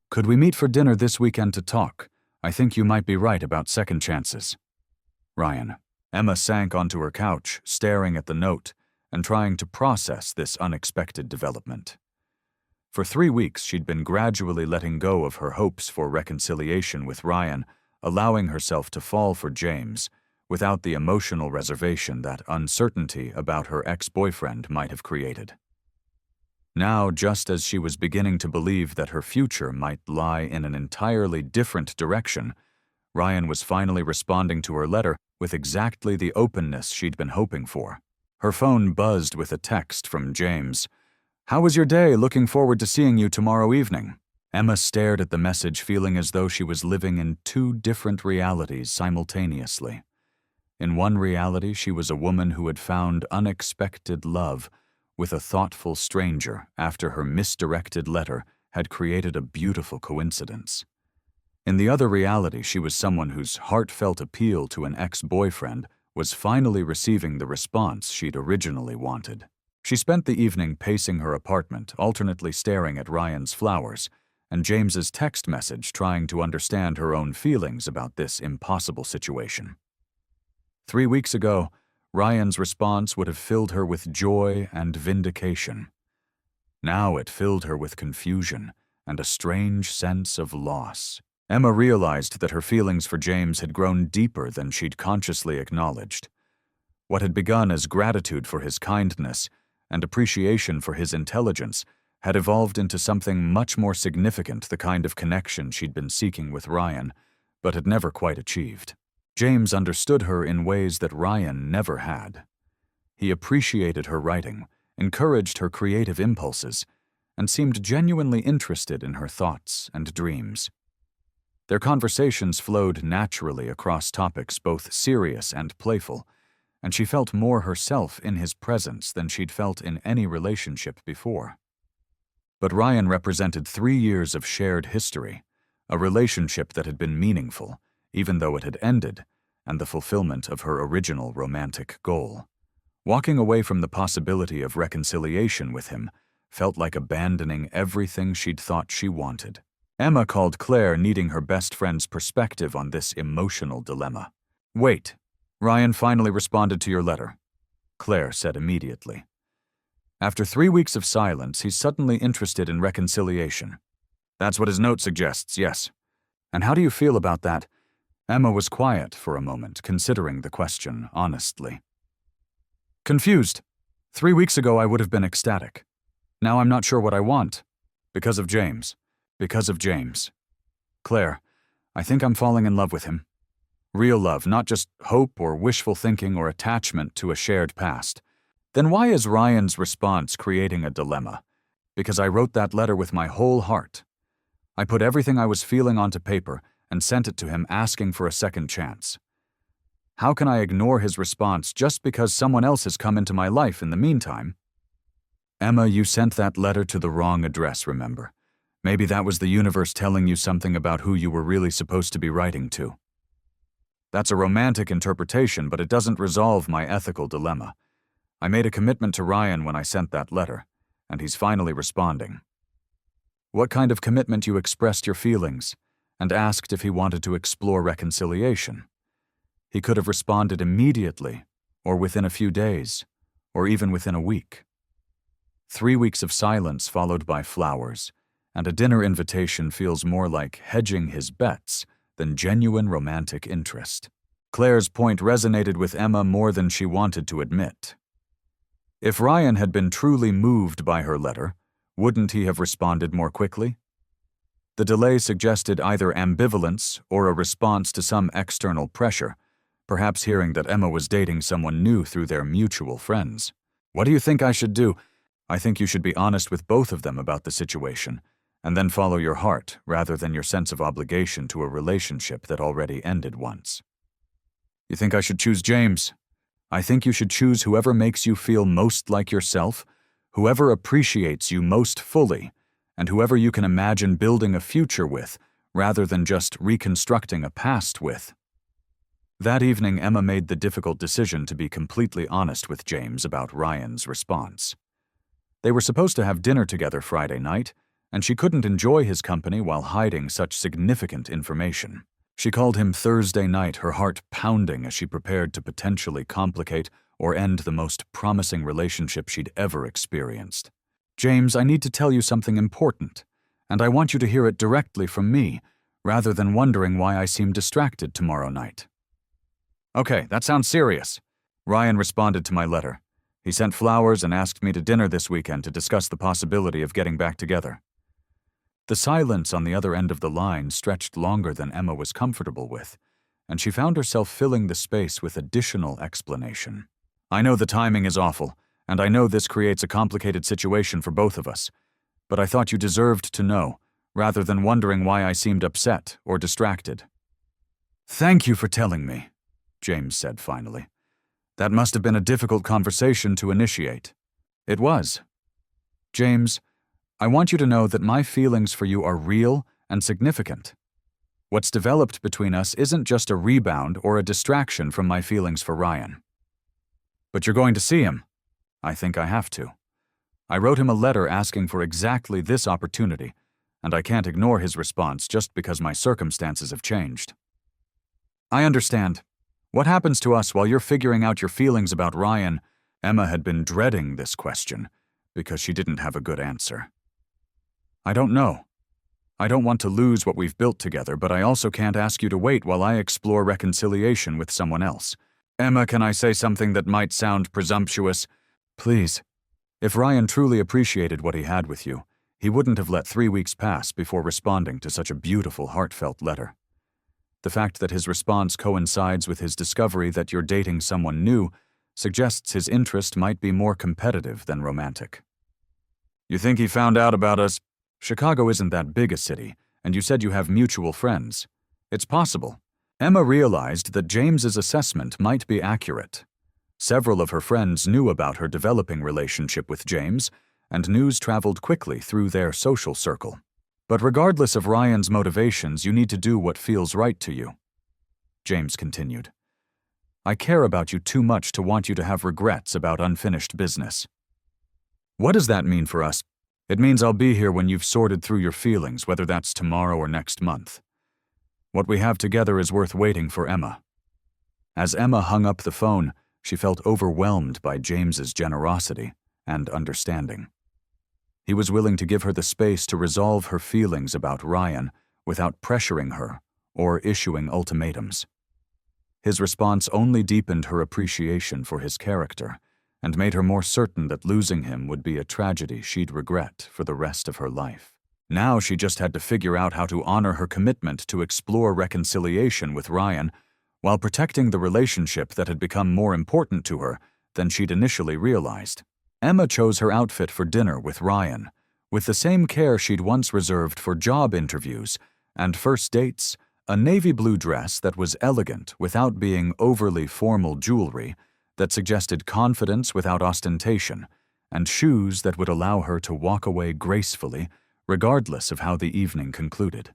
Could we meet for dinner this weekend to talk? I think you might be right about second chances. Ryan." Emma sank onto her couch, staring at the note, and trying to process this unexpected development. For 3 weeks, she'd been gradually letting go of her hopes for reconciliation with Ryan, allowing herself to fall for James without the emotional reservation that uncertainty about her ex-boyfriend might have created. Now, just as she was beginning to believe that her future might lie in an entirely different direction, Ryan was finally responding to her letter with exactly the openness she'd been hoping for. Her phone buzzed with a text from James. "How was your day? Looking forward to seeing you tomorrow evening." Emma stared at the message, feeling as though she was living in two different realities simultaneously. In one reality, she was a woman who had found unexpected love with a thoughtful stranger after her misdirected letter had created a beautiful coincidence. In the other reality, she was someone whose heartfelt appeal to an ex-boyfriend was finally receiving the response she'd originally wanted. She spent the evening pacing her apartment, alternately staring at Ryan's flowers and James's text message, trying to understand her own feelings about this impossible situation. 3 weeks ago, Ryan's response would have filled her with joy and vindication. Now it filled her with confusion and a strange sense of loss. Emma realized that her feelings for James had grown deeper than she'd consciously acknowledged. What had begun as gratitude for his kindness and appreciation for his intelligence had evolved into something much more significant, the kind of connection she'd been seeking with Ryan, but had never quite achieved. James understood her in ways that Ryan never had. He appreciated her writing, encouraged her creative impulses, and seemed genuinely interested in her thoughts and dreams. Their conversations flowed naturally across topics both serious and playful, and she felt more herself in his presence than she'd felt in any relationship before. But Ryan represented 3 years of shared history, a relationship that had been meaningful, even though it had ended, and the fulfillment of her original romantic goal. Walking away from the possibility of reconciliation with him felt like abandoning everything she'd thought she wanted. Emma called Claire, needing her best friend's perspective on this emotional dilemma. "Wait, Ryan finally responded to your letter," Claire said immediately. "After 3 weeks of silence, he's suddenly interested in reconciliation." "That's what his note suggests, yes." "And how do you feel about that?" Emma was quiet for a moment, considering the question honestly. "Confused. 3 weeks ago I would have been ecstatic. Now I'm not sure what I want. Because of James. Because of James. Claire, I think I'm falling in love with him. Real love, not just hope or wishful thinking or attachment to a shared past." "Then why is Ryan's response creating a dilemma?" "Because I wrote that letter with my whole heart. I put everything I was feeling onto paper and sent it to him, asking for a second chance. How can I ignore his response just because someone else has come into my life in the meantime?" "Emma, you sent that letter to the wrong address, remember? Maybe that was the universe telling you something about who you were really supposed to be writing to." "That's a romantic interpretation, but it doesn't resolve my ethical dilemma. I made a commitment to Ryan when I sent that letter, and he's finally responding." "What kind of commitment?" "You expressed your feelings and asked if he wanted to explore reconciliation. He could have responded immediately, or within a few days, or even within a week. 3 weeks of silence followed by flowers, and a dinner invitation feels more like hedging his bets than genuine romantic interest. Claire's point resonated with Emma more than she wanted to admit. If Ryan had been truly moved by her letter, wouldn't he have responded more quickly? The delay suggested either ambivalence or a response to some external pressure, perhaps hearing that Emma was dating someone new through their mutual friends. "What do you think I should do?" "I think you should be honest with both of them about the situation, and then follow your heart rather than your sense of obligation to a relationship that already ended once." "You think I should choose James?" "I think you should choose whoever makes you feel most like yourself, whoever appreciates you most fully, and whoever you can imagine building a future with, rather than just reconstructing a past with." That evening, Emma made the difficult decision to be completely honest with James about Ryan's response. They were supposed to have dinner together Friday night, and she couldn't enjoy his company while hiding such significant information. She called him Thursday night, her heart pounding as she prepared to potentially complicate or end the most promising relationship she'd ever experienced. "James, I need to tell you something important, and I want you to hear it directly from me, rather than wondering why I seem distracted tomorrow night. Okay, that sounds serious. Ryan responded to my letter. He sent flowers and asked me to dinner this weekend to discuss the possibility of getting back together. The silence on the other end of the line stretched longer than Emma was comfortable with, and she found herself filling the space with additional explanation. I know the timing is awful, and I know this creates a complicated situation for both of us, but I thought you deserved to know, rather than wondering why I seemed upset or distracted. Thank you for telling me, James said finally. That must have been a difficult conversation to initiate. It was. James, I want you to know that my feelings for you are real and significant. What's developed between us isn't just a rebound or a distraction from my feelings for Ryan. But you're going to see him. I think I have to. I wrote him a letter asking for exactly this opportunity, and I can't ignore his response just because my circumstances have changed. I understand. What happens to us while you're figuring out your feelings about Ryan? Emma had been dreading this question because she didn't have a good answer. I don't know. I don't want to lose what we've built together, but I also can't ask you to wait while I explore reconciliation with someone else. Emma, can I say something that might sound presumptuous? Please. If Ryan truly appreciated what he had with you, he wouldn't have let 3 weeks pass before responding to such a beautiful, heartfelt letter. The fact that his response coincides with his discovery that you're dating someone new suggests his interest might be more competitive than romantic. You think he found out about us? Chicago isn't that big a city, and you said you have mutual friends. It's possible. Emma realized that James's assessment might be accurate. Several of her friends knew about her developing relationship with James, and news traveled quickly through their social circle. But regardless of Ryan's motivations, you need to do what feels right to you. James continued. I care about you too much to want you to have regrets about unfinished business. What does that mean for us? It means I'll be here when you've sorted through your feelings, whether that's tomorrow or next month. What we have together is worth waiting for, Emma. As Emma hung up the phone, she felt overwhelmed by James's generosity and understanding. He was willing to give her the space to resolve her feelings about Ryan without pressuring her or issuing ultimatums. His response only deepened her appreciation for his character and made her more certain that losing him would be a tragedy she'd regret for the rest of her life. Now she just had to figure out how to honor her commitment to explore reconciliation with Ryan while protecting the relationship that had become more important to her than she'd initially realized. Emma chose her outfit for dinner with Ryan, with the same care she'd once reserved for job interviews and first dates, a navy blue dress that was elegant without being overly formal jewelry that suggested confidence without ostentation, and shoes that would allow her to walk away gracefully regardless of how the evening concluded.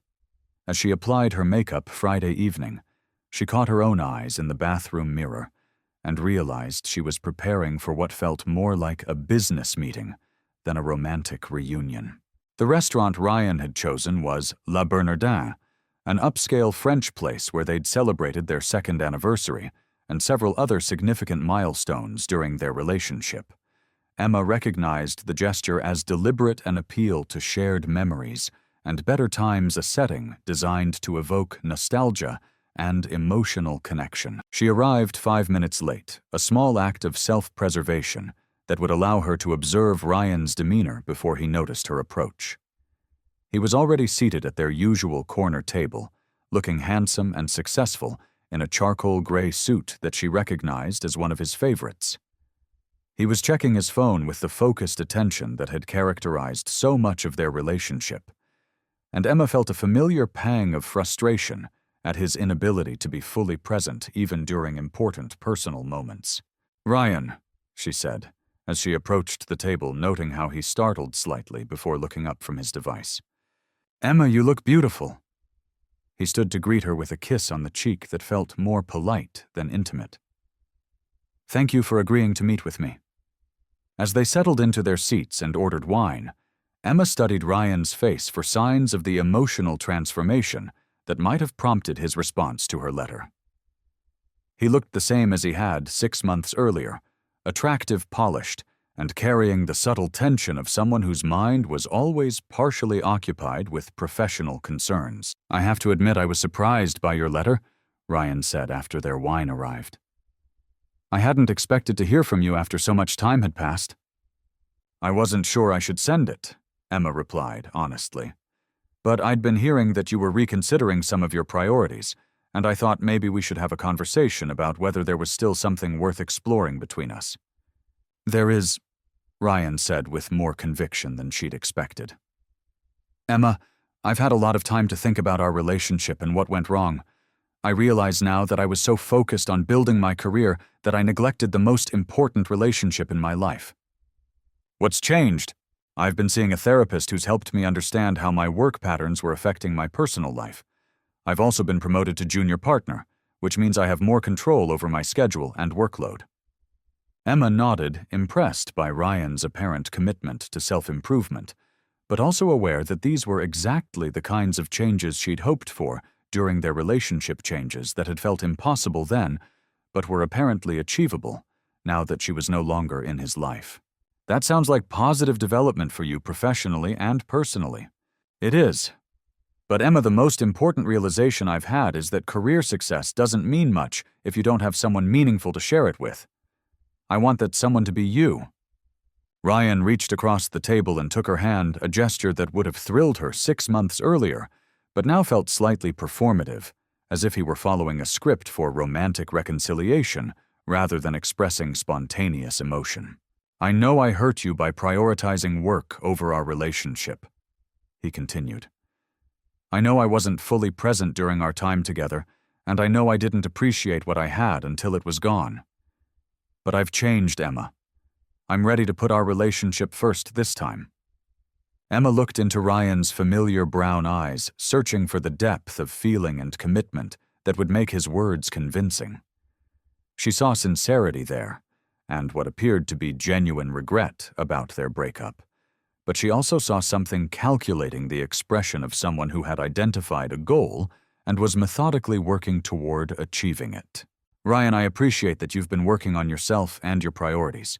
As she applied her makeup Friday evening, she caught her own eyes in the bathroom mirror and realized she was preparing for what felt more like a business meeting than a romantic reunion. The restaurant Ryan had chosen was La Bernardin, an upscale French place where they'd celebrated their second anniversary and several other significant milestones during their relationship. Emma recognized the gesture as deliberate an appeal to shared memories and better times, a setting designed to evoke nostalgia and emotional connection. She arrived 5 minutes late, a small act of self-preservation that would allow her to observe Ryan's demeanor before he noticed her approach. He was already seated at their usual corner table, looking handsome and successful in a charcoal gray suit that she recognized as one of his favorites. He was checking his phone with the focused attention that had characterized so much of their relationship, and Emma felt a familiar pang of frustration at his inability to be fully present even during important personal moments. "Ryan," she said, as she approached the table, noting how he startled slightly before looking up from his device. "Emma, you look beautiful." He stood to greet her with a kiss on the cheek that felt more polite than intimate. "Thank you for agreeing to meet with me." As they settled into their seats and ordered wine, Emma studied Ryan's face for signs of the emotional transformation that might have prompted his response to her letter. He looked the same as he had 6 months earlier, attractive, polished, and carrying the subtle tension of someone whose mind was always partially occupied with professional concerns. "I have to admit I was surprised by your letter," Ryan said after their wine arrived. "I hadn't expected to hear from you after so much time had passed." "I wasn't sure I should send it," Emma replied honestly. "But I'd been hearing that you were reconsidering some of your priorities, and I thought maybe we should have a conversation about whether there was still something worth exploring between us." "There is," Ryan said with more conviction than she'd expected. "Emma, I've had a lot of time to think about our relationship and what went wrong. I realize now that I was so focused on building my career that I neglected the most important relationship in my life." "What's changed?" "I've been seeing a therapist who's helped me understand how my work patterns were affecting my personal life. I've also been promoted to junior partner, which means I have more control over my schedule and workload." Emma nodded, impressed by Ryan's apparent commitment to self-improvement, but also aware that these were exactly the kinds of changes she'd hoped for during their relationship changes that had felt impossible then, but were apparently achievable now that she was no longer in his life. "That sounds like positive development for you professionally and personally." "It is. But Emma, the most important realization I've had is that career success doesn't mean much if you don't have someone meaningful to share it with. I want that someone to be you." Ryan reached across the table and took her hand, a gesture that would have thrilled her 6 months earlier, but now felt slightly performative, as if he were following a script for romantic reconciliation rather than expressing spontaneous emotion. "I know I hurt you by prioritizing work over our relationship," he continued. "I know I wasn't fully present during our time together, and I know I didn't appreciate what I had until it was gone. But I've changed, Emma. I'm ready to put our relationship first this time." Emma looked into Ryan's familiar brown eyes, searching for the depth of feeling and commitment that would make his words convincing. She saw sincerity there, and what appeared to be genuine regret about their breakup. But she also saw something calculating the expression of someone who had identified a goal and was methodically working toward achieving it. "Ryan, I appreciate that you've been working on yourself and your priorities.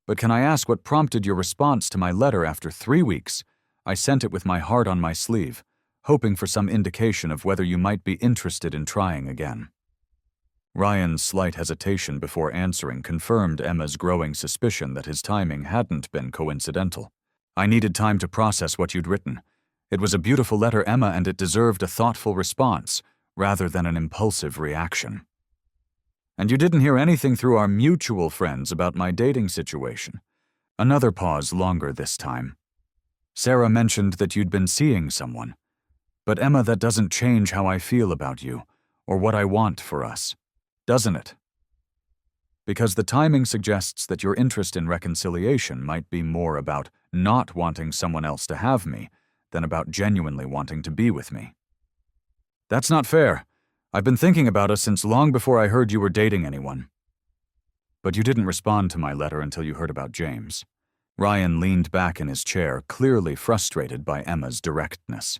But can I ask what prompted your response to my letter after 3 weeks? I sent it with my heart on my sleeve, hoping for some indication of whether you might be interested in trying again." Ryan's slight hesitation before answering confirmed Emma's growing suspicion that his timing hadn't been coincidental. "I needed time to process what you'd written. It was a beautiful letter, Emma, and it deserved a thoughtful response, rather than an impulsive reaction." "And you didn't hear anything through our mutual friends about my dating situation?" Another pause, longer this time. "Sarah mentioned that you'd been seeing someone. But Emma, that doesn't change how I feel about you, or what I want for us. Doesn't it? Because the timing suggests that your interest in reconciliation might be more about not wanting someone else to have me than about genuinely wanting to be with me." "That's not fair. I've been thinking about us since long before I heard you were dating anyone." "But you didn't respond to my letter until you heard about James." Ryan leaned back in his chair, clearly frustrated by Emma's directness.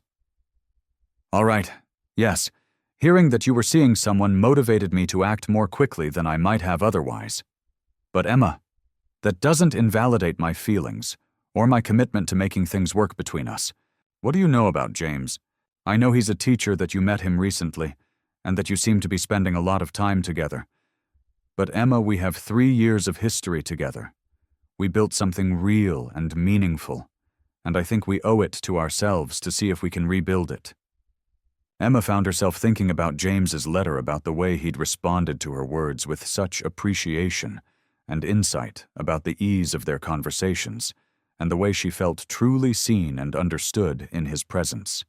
"All right. Yes. Hearing that you were seeing someone motivated me to act more quickly than I might have otherwise. But Emma, that doesn't invalidate my feelings or my commitment to making things work between us. What do you know about James? I know he's a teacher, that you met him recently, and that you seem to be spending a lot of time together. But Emma, we have 3 years of history together. We built something real and meaningful, and I think we owe it to ourselves to see if we can rebuild it." Emma found herself thinking about James's letter, about the way he'd responded to her words with such appreciation and insight about the ease of their conversations, and the way she felt truly seen and understood in his presence.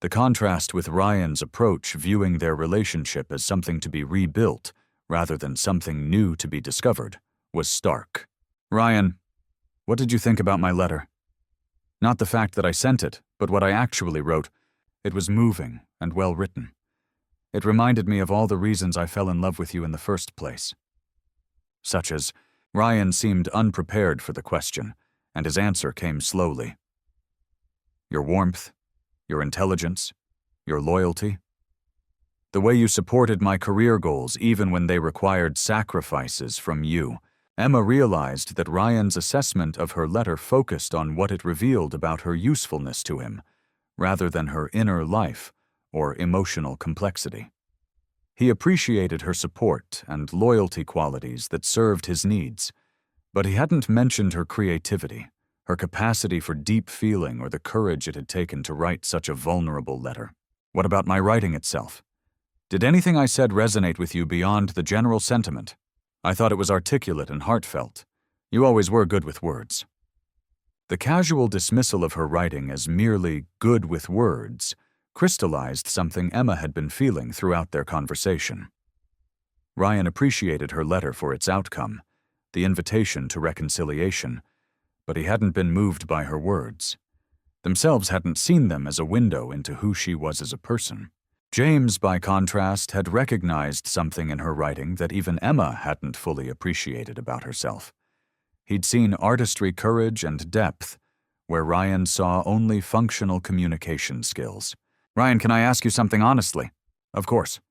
The contrast with Ryan's approach, viewing their relationship as something to be rebuilt rather than something new to be discovered, was stark. "Ryan, what did you think about my letter?" "Not the fact that I sent it, but what I actually wrote. It was moving and well written. It reminded me of all the reasons I fell in love with you in the first place." "Such as?" Ryan seemed unprepared for the question, and his answer came slowly. "Your warmth, your intelligence, your loyalty. The way you supported my career goals even when they required sacrifices from you, Emma realized that Ryan's assessment of her letter focused on what it revealed about her usefulness to him, rather than her inner life or emotional complexity. He appreciated her support and loyalty qualities that served his needs, but he hadn't mentioned her creativity, her capacity for deep feeling, or the courage it had taken to write such a vulnerable letter. What about my writing itself? Did anything I said resonate with you beyond the general sentiment? I thought it was articulate and heartfelt. You always were good with words. The casual dismissal of her writing as merely good with words crystallized something Emma had been feeling throughout their conversation. Ryan appreciated her letter for its outcome, the invitation to reconciliation, but he hadn't been moved by her words. Themselves hadn't seen them as a window into who she was as a person. James, by contrast, had recognized something in her writing that even Emma hadn't fully appreciated about herself. He'd seen artistry, courage, and depth, where Ryan saw only functional communication skills. Ryan, can I ask you something honestly? Of course.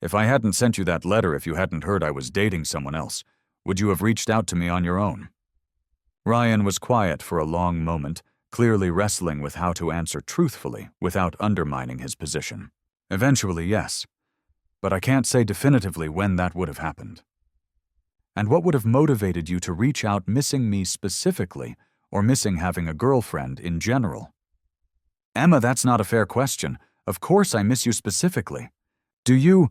If I hadn't sent you that letter, if you hadn't heard I was dating someone else, would you have reached out to me on your own? Ryan was quiet for a long moment, clearly wrestling with how to answer truthfully without undermining his position. Eventually, yes. But I can't say definitively when that would have happened. And what would have motivated you to reach out missing me specifically, or missing having a girlfriend in general? Emma, that's not a fair question. Of course I miss you specifically. Do you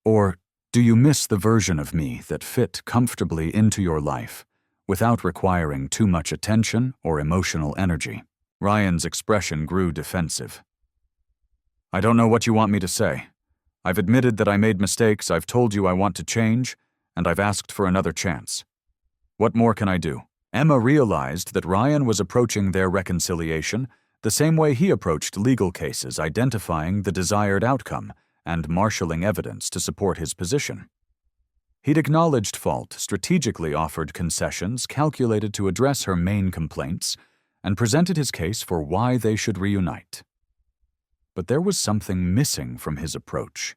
miss the version of me that fit comfortably into your life, without requiring too much attention or emotional energy? Ryan's expression grew defensive. I don't know what you want me to say. I've admitted that I made mistakes, I've told you I want to change, and I've asked for another chance. What more can I do? Emma realized that Ryan was approaching their reconciliation the same way he approached legal cases, identifying the desired outcome and marshalling evidence to support his position. He'd acknowledged fault, strategically offered concessions calculated to address her main complaints, and presented his case for why they should reunite. But there was something missing from his approach,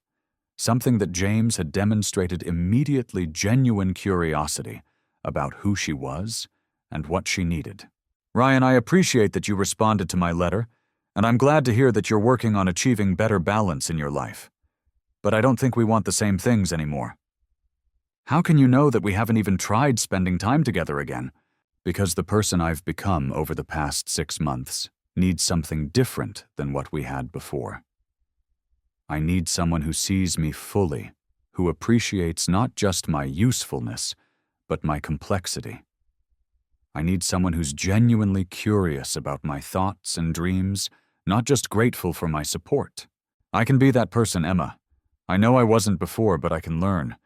something that James had demonstrated immediately genuine curiosity about who she was and what she needed. Ryan, I appreciate that you responded to my letter, and I'm glad to hear that you're working on achieving better balance in your life. But I don't think we want the same things anymore. How can you know that we haven't even tried spending time together again? Because the person I've become over the past 6 months needs something different than what we had before. I need someone who sees me fully, who appreciates not just my usefulness, but my complexity. I need someone who's genuinely curious about my thoughts and dreams, not just grateful for my support. I can be that person, Emma. I know I wasn't before, but I can learn.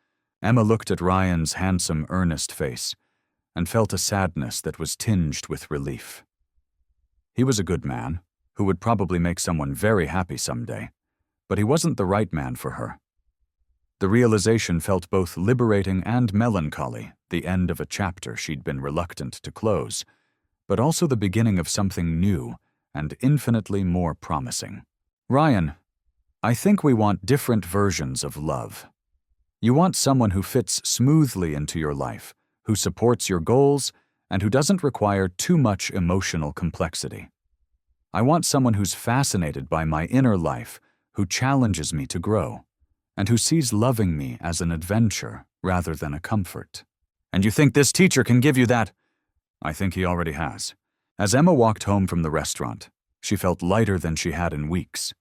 Emma looked at Ryan's handsome, earnest face and felt a sadness that was tinged with relief. He was a good man, who would probably make someone very happy someday, but he wasn't the right man for her. The realization felt both liberating and melancholy, the end of a chapter she'd been reluctant to close, but also the beginning of something new and infinitely more promising. Ryan, I think we want different versions of love. You want someone who fits smoothly into your life, who supports your goals, and who doesn't require too much emotional complexity. I want someone who's fascinated by my inner life, who challenges me to grow, and who sees loving me as an adventure rather than a comfort. And you think this teacher can give you that? I think he already has. As Emma walked home from the restaurant, she felt lighter than she had in weeks.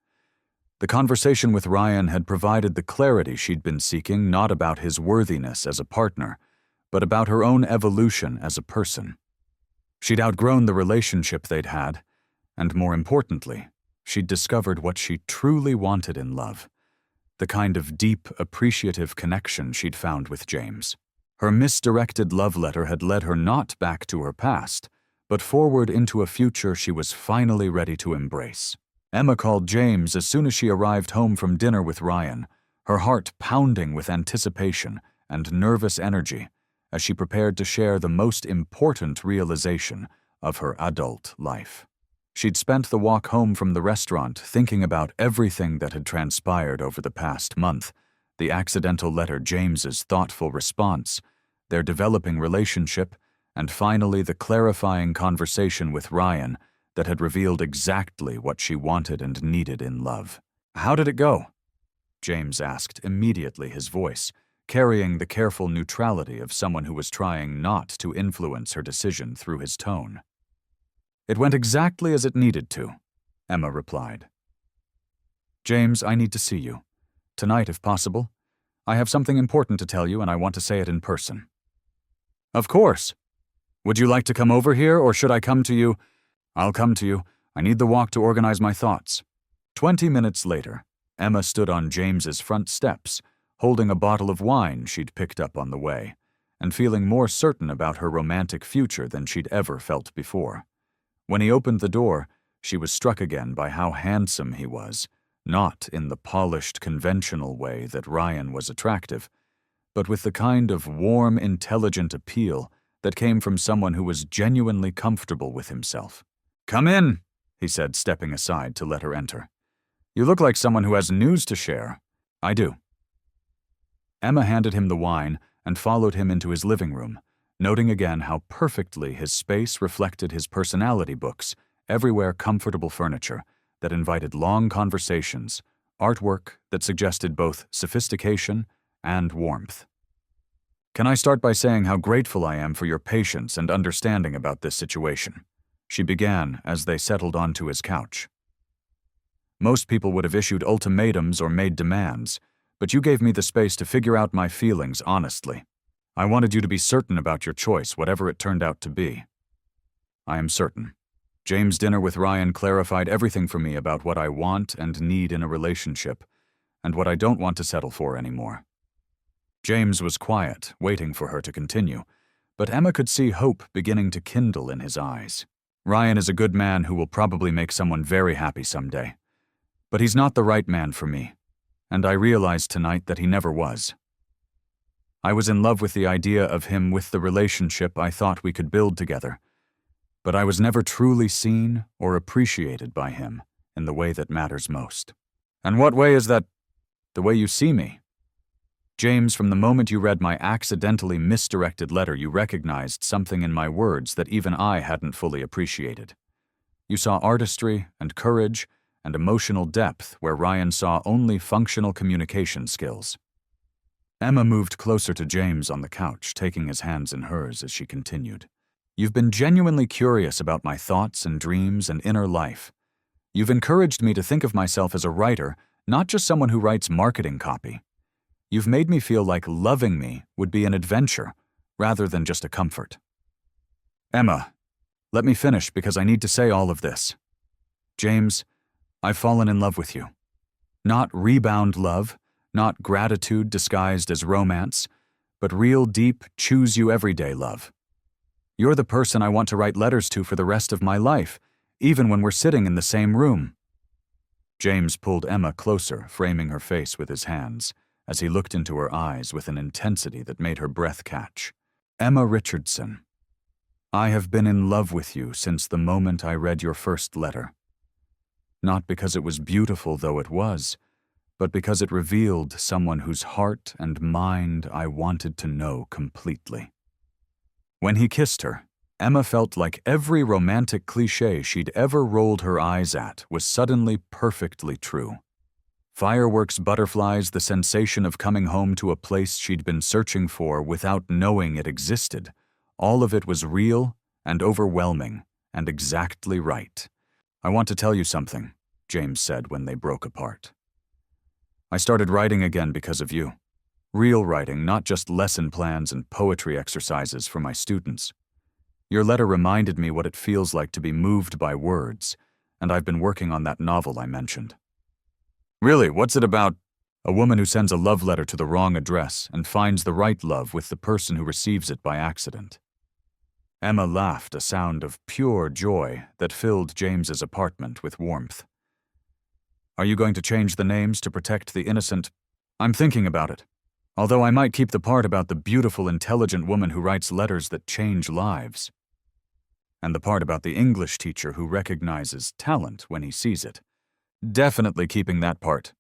The conversation with Ryan had provided the clarity she'd been seeking, not about his worthiness as a partner, but about her own evolution as a person. She'd outgrown the relationship they'd had, and more importantly, she'd discovered what she truly wanted in love, the kind of deep, appreciative connection she'd found with James. Her misdirected love letter had led her not back to her past, but forward into a future she was finally ready to embrace. Emma called James as soon as she arrived home from dinner with Ryan, her heart pounding with anticipation and nervous energy as she prepared to share the most important realization of her adult life. She'd spent the walk home from the restaurant thinking about everything that had transpired over the past month, the accidental letter, James's thoughtful response, their developing relationship, and finally the clarifying conversation with Ryan that had revealed exactly what she wanted and needed in love. "How did it go?" James asked immediately, his voice carrying the careful neutrality of someone who was trying not to influence her decision through his tone. "It went exactly as it needed to," Emma replied. "James, I need to see you. Tonight, if possible. I have something important to tell you, and I want to say it in person." "Of course. Would you like to come over here, or should I come to you?" "I'll come to you. I need the walk to organize my thoughts." 20 minutes later, Emma stood on James's front steps, holding a bottle of wine she'd picked up on the way, and feeling more certain about her romantic future than she'd ever felt before. When he opened the door, she was struck again by how handsome he was, not in the polished, conventional way that Ryan was attractive, but with the kind of warm, intelligent appeal that came from someone who was genuinely comfortable with himself. "Come in," he said, stepping aside to let her enter. "You look like someone who has news to share." "I do." Emma handed him the wine and followed him into his living room, noting again how perfectly his space reflected his personality books, everywhere comfortable furniture that invited long conversations, artwork that suggested both sophistication and warmth. "Can I start by saying how grateful I am for your patience and understanding about this situation?" she began as they settled onto his couch. "Most people would have issued ultimatums or made demands, but you gave me the space to figure out my feelings honestly. I wanted you to be certain about your choice, whatever it turned out to be." "I am certain. James' dinner with Ryan clarified everything for me about what I want and need in a relationship, and what I don't want to settle for anymore." James was quiet, waiting for her to continue, but Emma could see hope beginning to kindle in his eyes. "Ryan is a good man who will probably make someone very happy someday. But he's not the right man for me, and I realized tonight that he never was. I was in love with the idea of him, with the relationship I thought we could build together, but I was never truly seen or appreciated by him in the way that matters most." "And what way is that?" "The way you see me. James, from the moment you read my accidentally misdirected letter, you recognized something in my words that even I hadn't fully appreciated. You saw artistry and courage and emotional depth where Ryan saw only functional communication skills." Emma moved closer to James on the couch, taking his hands in hers as she continued. "You've been genuinely curious about my thoughts and dreams and inner life. You've encouraged me to think of myself as a writer, not just someone who writes marketing copy. You've made me feel like loving me would be an adventure, rather than just a comfort." "Emma, let me finish because I need to say all of this. James, I've fallen in love with you. Not rebound love, not gratitude disguised as romance, but real deep, choose-you-everyday love. You're the person I want to write letters to for the rest of my life, even when we're sitting in the same room." James pulled Emma closer, framing her face with his hands, as he looked into her eyes with an intensity that made her breath catch. "Emma Richardson, I have been in love with you since the moment I read your first letter. Not because it was beautiful, though it was, but because it revealed someone whose heart and mind I wanted to know completely." When he kissed her, Emma felt like every romantic cliché she'd ever rolled her eyes at was suddenly perfectly true. Fireworks, butterflies, the sensation of coming home to a place she'd been searching for without knowing it existed, all of it was real and overwhelming and exactly right. "I want to tell you something," James said when they broke apart. "I started writing again because of you. Real writing, not just lesson plans and poetry exercises for my students. Your letter reminded me what it feels like to be moved by words, and I've been working on that novel I mentioned." "Really? What's it about?" "A woman who sends a love letter to the wrong address and finds the right love with the person who receives it by accident." Emma laughed, a sound of pure joy that filled James's apartment with warmth. "Are you going to change the names to protect the innocent?" "I'm thinking about it. Although I might keep the part about the beautiful, intelligent woman who writes letters that change lives. And the part about the English teacher who recognizes talent when he sees it. Definitely keeping that part."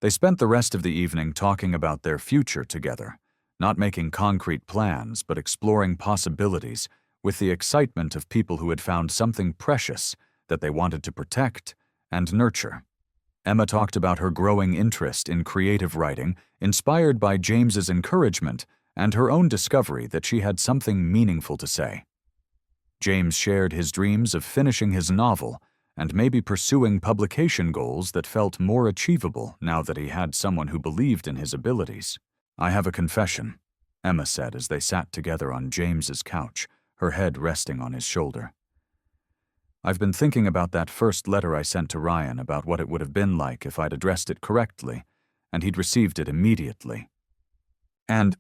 They spent the rest of the evening talking about their future together, not making concrete plans but exploring possibilities with the excitement of people who had found something precious that they wanted to protect and nurture. Emma talked about her growing interest in creative writing, inspired by James's encouragement and her own discovery that she had something meaningful to say. James shared his dreams of finishing his novel and maybe pursuing publication goals that felt more achievable now that he had someone who believed in his abilities. "I have a confession," Emma said as they sat together on James's couch, her head resting on his shoulder. "I've been thinking about that first letter I sent to Ryan about what it would have been like if I'd addressed it correctly, and he'd received it immediately. And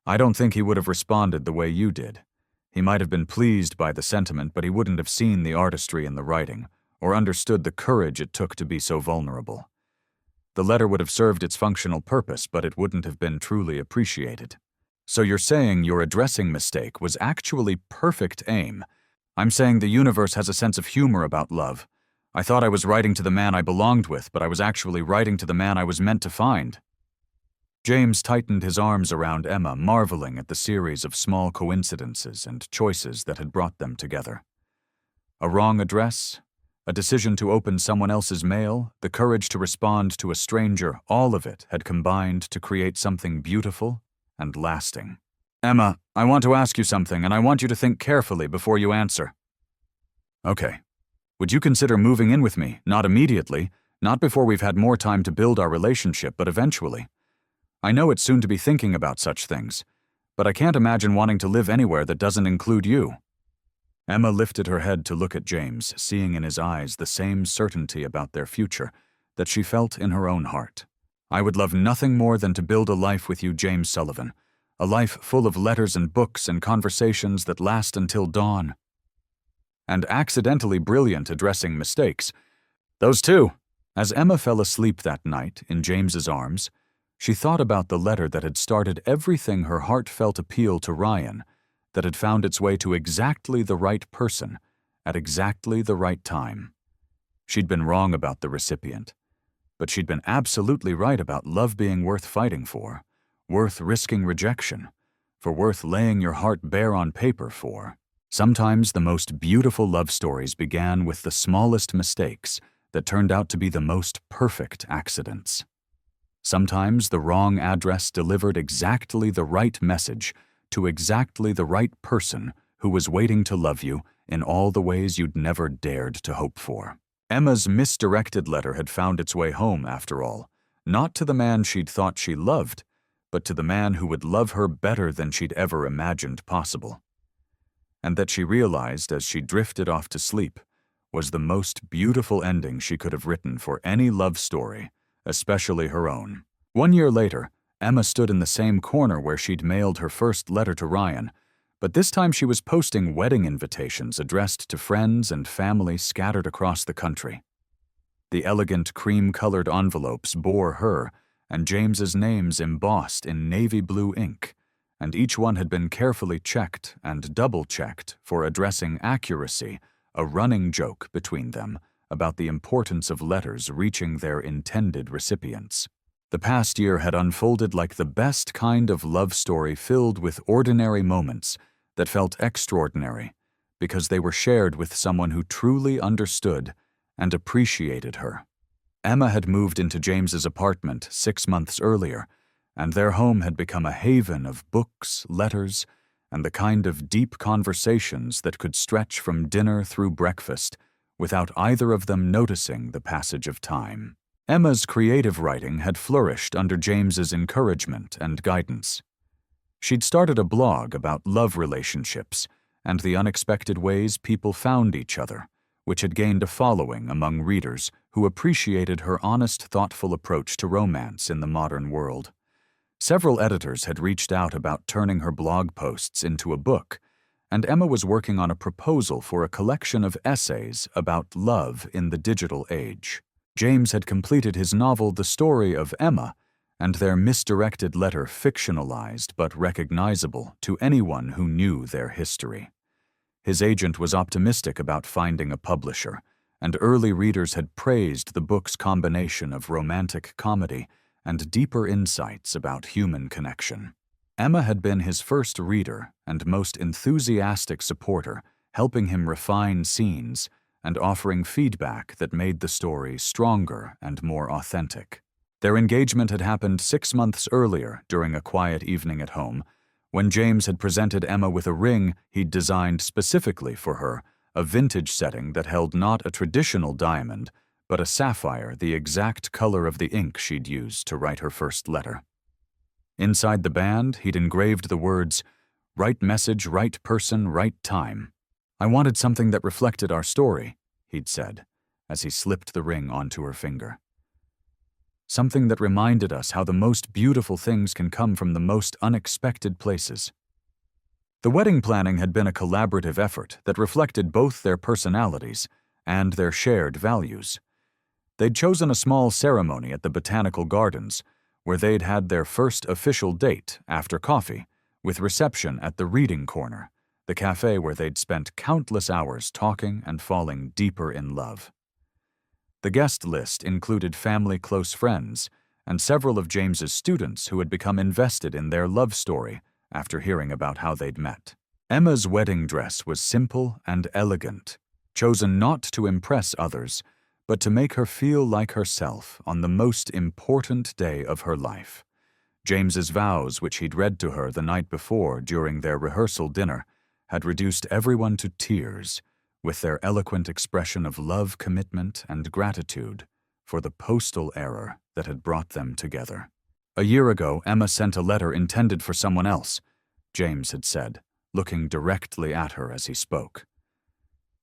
I don't think he would have responded the way you did. He might have been pleased by the sentiment, but he wouldn't have seen the artistry in the writing, or understood the courage it took to be so vulnerable. The letter would have served its functional purpose, but it wouldn't have been truly appreciated. So you're saying your addressing mistake was actually perfect aim. I'm saying the universe has a sense of humor about love. I thought I was writing to the man I belonged with, but I was actually writing to the man I was meant to find." James tightened his arms around Emma, marveling at the series of small coincidences and choices that had brought them together. A wrong address, a decision to open someone else's mail, the courage to respond to a stranger, all of it had combined to create something beautiful and lasting. "Emma, I want to ask you something, and I want you to think carefully before you answer." "Okay. Would you consider moving in with me, not immediately, not before we've had more time to build our relationship, but eventually? I know it's soon to be thinking about such things, but I can't imagine wanting to live anywhere that doesn't include you." Emma lifted her head to look at James, seeing in his eyes the same certainty about their future that she felt in her own heart. "I would love nothing more than to build a life with you, James Sullivan, a life full of letters and books and conversations that last until dawn." And accidentally brilliant addressing mistakes. Those too. As Emma fell asleep that night in James's arms, she thought about the letter that had started everything her heartfelt appeal to Ryan, that had found its way to exactly the right person, at exactly the right time. She'd been wrong about the recipient, but she'd been absolutely right about love being worth fighting for, worth risking rejection, for worth laying your heart bare on paper for. Sometimes the most beautiful love stories began with the smallest mistakes that turned out to be the most perfect accidents. Sometimes the wrong address delivered exactly the right message to exactly the right person who was waiting to love you in all the ways you'd never dared to hope for. Emma's misdirected letter had found its way home, after all, not to the man she'd thought she loved, but to the man who would love her better than she'd ever imagined possible. And that she realized as she drifted off to sleep was the most beautiful ending she could have written for any love story, especially her own. 1 year later, Emma stood in the same corner where she'd mailed her first letter to Ryan, but this time she was posting wedding invitations addressed to friends and family scattered across the country. The elegant cream-colored envelopes bore her and James's names embossed in navy blue ink, and each one had been carefully checked and double-checked for addressing accuracy, a running joke between them about the importance of letters reaching their intended recipients. The past year had unfolded like the best kind of love story, filled with ordinary moments that felt extraordinary because they were shared with someone who truly understood and appreciated her. Emma had moved into James's apartment 6 months earlier, and their home had become a haven of books, letters, and the kind of deep conversations that could stretch from dinner through breakfast without either of them noticing the passage of time. Emma's creative writing had flourished under James's encouragement and guidance. She'd started a blog about love relationships and the unexpected ways people found each other, which had gained a following among readers who appreciated her honest, thoughtful approach to romance in the modern world. Several editors had reached out about turning her blog posts into a book, and Emma was working on a proposal for a collection of essays about love in the digital age. James had completed his novel The Story of Emma, and their misdirected letter fictionalized but recognizable to anyone who knew their history. His agent was optimistic about finding a publisher, and early readers had praised the book's combination of romantic comedy and deeper insights about human connection. Emma had been his first reader and most enthusiastic supporter, helping him refine scenes and offering feedback that made the story stronger and more authentic. Their engagement had happened 6 months earlier during a quiet evening at home, when James had presented Emma with a ring he'd designed specifically for her, a vintage setting that held not a traditional diamond, but a sapphire the exact color of the ink she'd used to write her first letter. Inside the band, he'd engraved the words, "Right message, right person, right time." "I wanted something that reflected our story," he'd said, as he slipped the ring onto her finger. "Something that reminded us how the most beautiful things can come from the most unexpected places." The wedding planning had been a collaborative effort that reflected both their personalities and their shared values. They'd chosen a small ceremony at the Botanical Gardens, where they'd had their first official date after coffee, with reception at the Reading Corner, the cafe where they'd spent countless hours talking and falling deeper in love. The guest list included family close friends and several of James's students who had become invested in their love story after hearing about how they'd met. Emma's wedding dress was simple and elegant, chosen not to impress others, but to make her feel like herself on the most important day of her life. James's vows, which he'd read to her the night before during their rehearsal dinner, had reduced everyone to tears with their eloquent expression of love, commitment, and gratitude for the postal error that had brought them together. "A year ago, Emma sent a letter intended for someone else," James had said, looking directly at her as he spoke.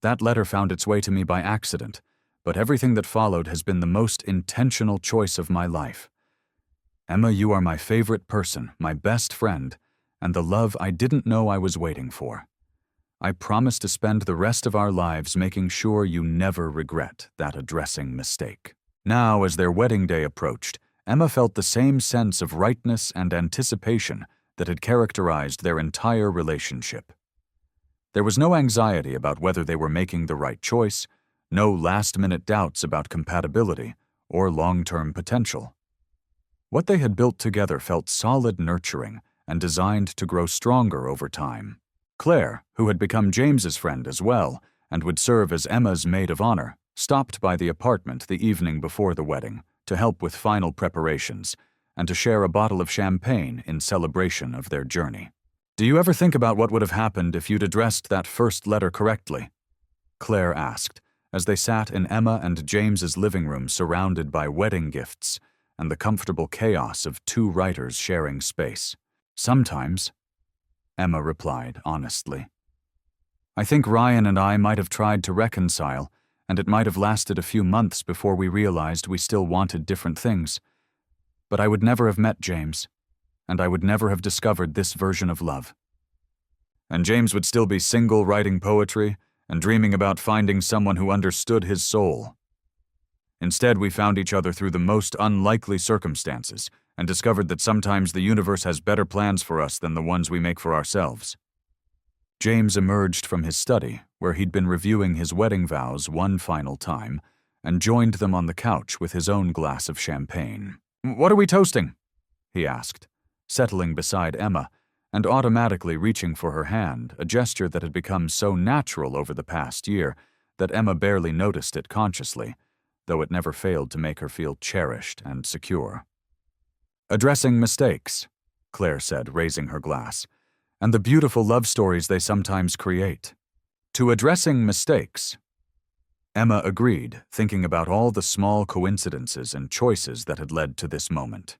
"That letter found its way to me by accident, but everything that followed has been the most intentional choice of my life. Emma, you are my favorite person, my best friend, and the love I didn't know I was waiting for. I promise to spend the rest of our lives making sure you never regret that addressing mistake." Now, as their wedding day approached, Emma felt the same sense of rightness and anticipation that had characterized their entire relationship. There was no anxiety about whether they were making the right choice, no last-minute doubts about compatibility or long-term potential. What they had built together felt solid, nurturing, and designed to grow stronger over time. Claire, who had become James's friend as well and would serve as Emma's maid of honor, stopped by the apartment the evening before the wedding to help with final preparations and to share a bottle of champagne in celebration of their journey. "Do you ever think about what would have happened if you'd addressed that first letter correctly?" Claire asked, as they sat in Emma and James's living room surrounded by wedding gifts and the comfortable chaos of two writers sharing space. "Sometimes," Emma replied honestly. "I think Ryan and I might have tried to reconcile, and it might have lasted a few months before we realized we still wanted different things. But I would never have met James, and I would never have discovered this version of love." "And James would still be single, writing poetry and dreaming about finding someone who understood his soul. Instead, we found each other through the most unlikely circumstances and discovered that sometimes the universe has better plans for us than the ones we make for ourselves." James emerged from his study, where he'd been reviewing his wedding vows one final time, and joined them on the couch with his own glass of champagne. "What are we toasting?" he asked, settling beside Emma and automatically reaching for her hand, a gesture that had become so natural over the past year that Emma barely noticed it consciously, though it never failed to make her feel cherished and secure. "Addressing mistakes," Claire said, raising her glass, "and the beautiful love stories they sometimes create." "To addressing mistakes," Emma agreed, thinking about all the small coincidences and choices that had led to this moment.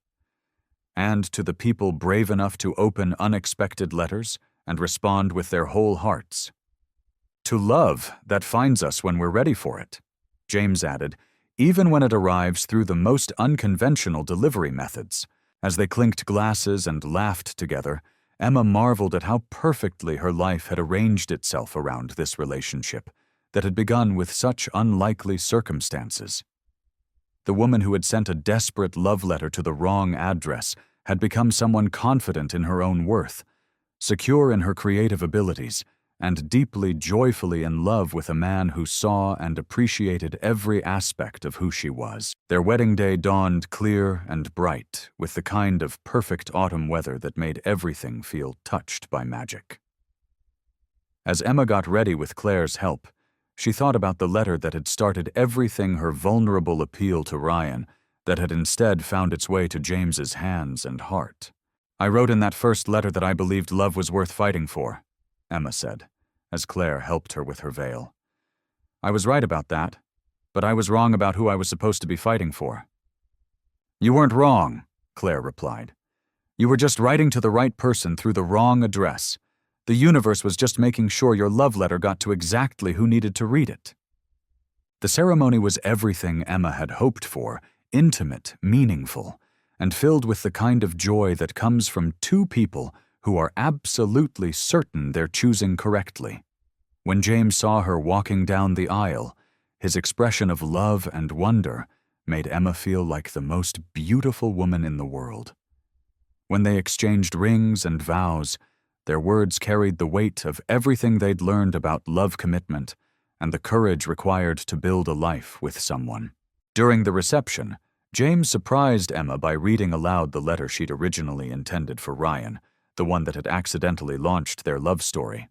"And to the people brave enough to open unexpected letters and respond with their whole hearts. To love that finds us when we're ready for it," James added, "even when it arrives through the most unconventional delivery methods." As they clinked glasses and laughed together, Emma marveled at how perfectly her life had arranged itself around this relationship that had begun with such unlikely circumstances. The woman who had sent a desperate love letter to the wrong address had become someone confident in her own worth, secure in her creative abilities, and deeply, joyfully in love with a man who saw and appreciated every aspect of who she was. Their wedding day dawned clear and bright, with the kind of perfect autumn weather that made everything feel touched by magic. As Emma got ready with Claire's help, she thought about the letter that had started everything, her vulnerable appeal to Ryan, that had instead found its way to James's hands and heart. "I wrote in that first letter that I believed love was worth fighting for," Emma said, as Claire helped her with her veil. "I was right about that, but I was wrong about who I was supposed to be fighting for." "You weren't wrong," Claire replied. "You were just writing to the right person through the wrong address. The universe was just making sure your love letter got to exactly who needed to read it." The ceremony was everything Emma had hoped for, intimate, meaningful, and filled with the kind of joy that comes from two people who are absolutely certain they're choosing correctly. When James saw her walking down the aisle, his expression of love and wonder made Emma feel like the most beautiful woman in the world. When they exchanged rings and vows, their words carried the weight of everything they'd learned about love commitment and the courage required to build a life with someone. During the reception, James surprised Emma by reading aloud the letter she'd originally intended for Ryan, the one that had accidentally launched their love story.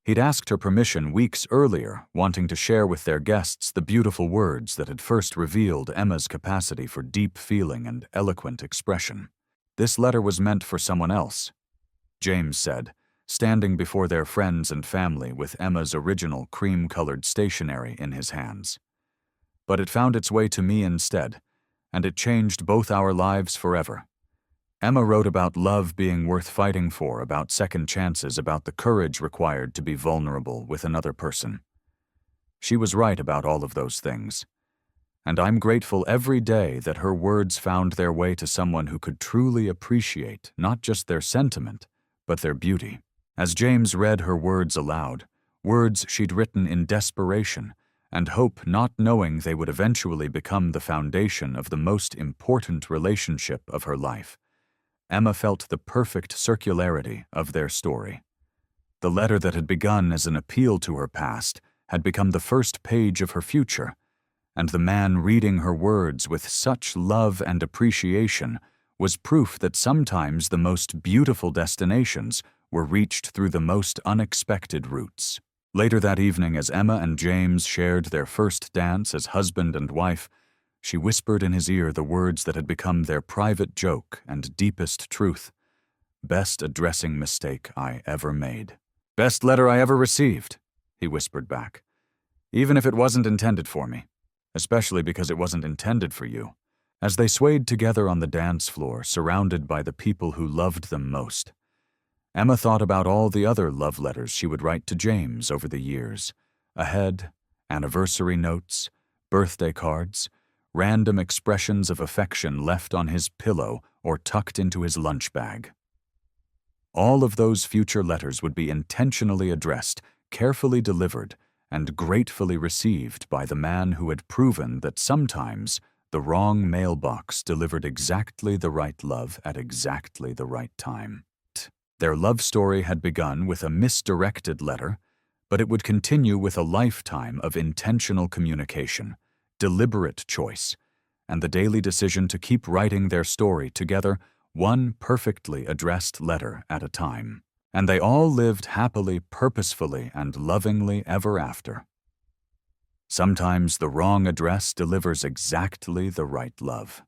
He'd asked her permission weeks earlier, wanting to share with their guests the beautiful words that had first revealed Emma's capacity for deep feeling and eloquent expression. "This letter was meant for someone else," James said, standing before their friends and family with Emma's original cream-colored stationery in his hands. "But it found its way to me instead, and it changed both our lives forever." Emma wrote about love being worth fighting for, about second chances, about the courage required to be vulnerable with another person. She was right about all of those things. And I'm grateful every day that her words found their way to someone who could truly appreciate not just their sentiment, but their beauty. As James read her words aloud, words she'd written in desperation and hope, not knowing they would eventually become the foundation of the most important relationship of her life, Emma felt the perfect circularity of their story. The letter that had begun as an appeal to her past had become the first page of her future, and the man reading her words with such love and appreciation was proof that sometimes the most beautiful destinations were reached through the most unexpected routes. Later that evening, as Emma and James shared their first dance as husband and wife, she whispered in his ear the words that had become their private joke and deepest truth. "Best addressing mistake I ever made." "Best letter I ever received," he whispered back. "Even if it wasn't intended for me, especially because it wasn't intended for you." As they swayed together on the dance floor, surrounded by the people who loved them most, Emma thought about all the other love letters she would write to James over the years: ahead, anniversary notes, birthday cards, random expressions of affection left on his pillow or tucked into his lunch bag. All of those future letters would be intentionally addressed, carefully delivered, and gratefully received by the man who had proven that sometimes the wrong mailbox delivered exactly the right love at exactly the right time. Their love story had begun with a misdirected letter, but it would continue with a lifetime of intentional communication, deliberate choice, and the daily decision to keep writing their story together, one perfectly addressed letter at a time. And they all lived happily, purposefully, and lovingly ever after. Sometimes the wrong address delivers exactly the right love.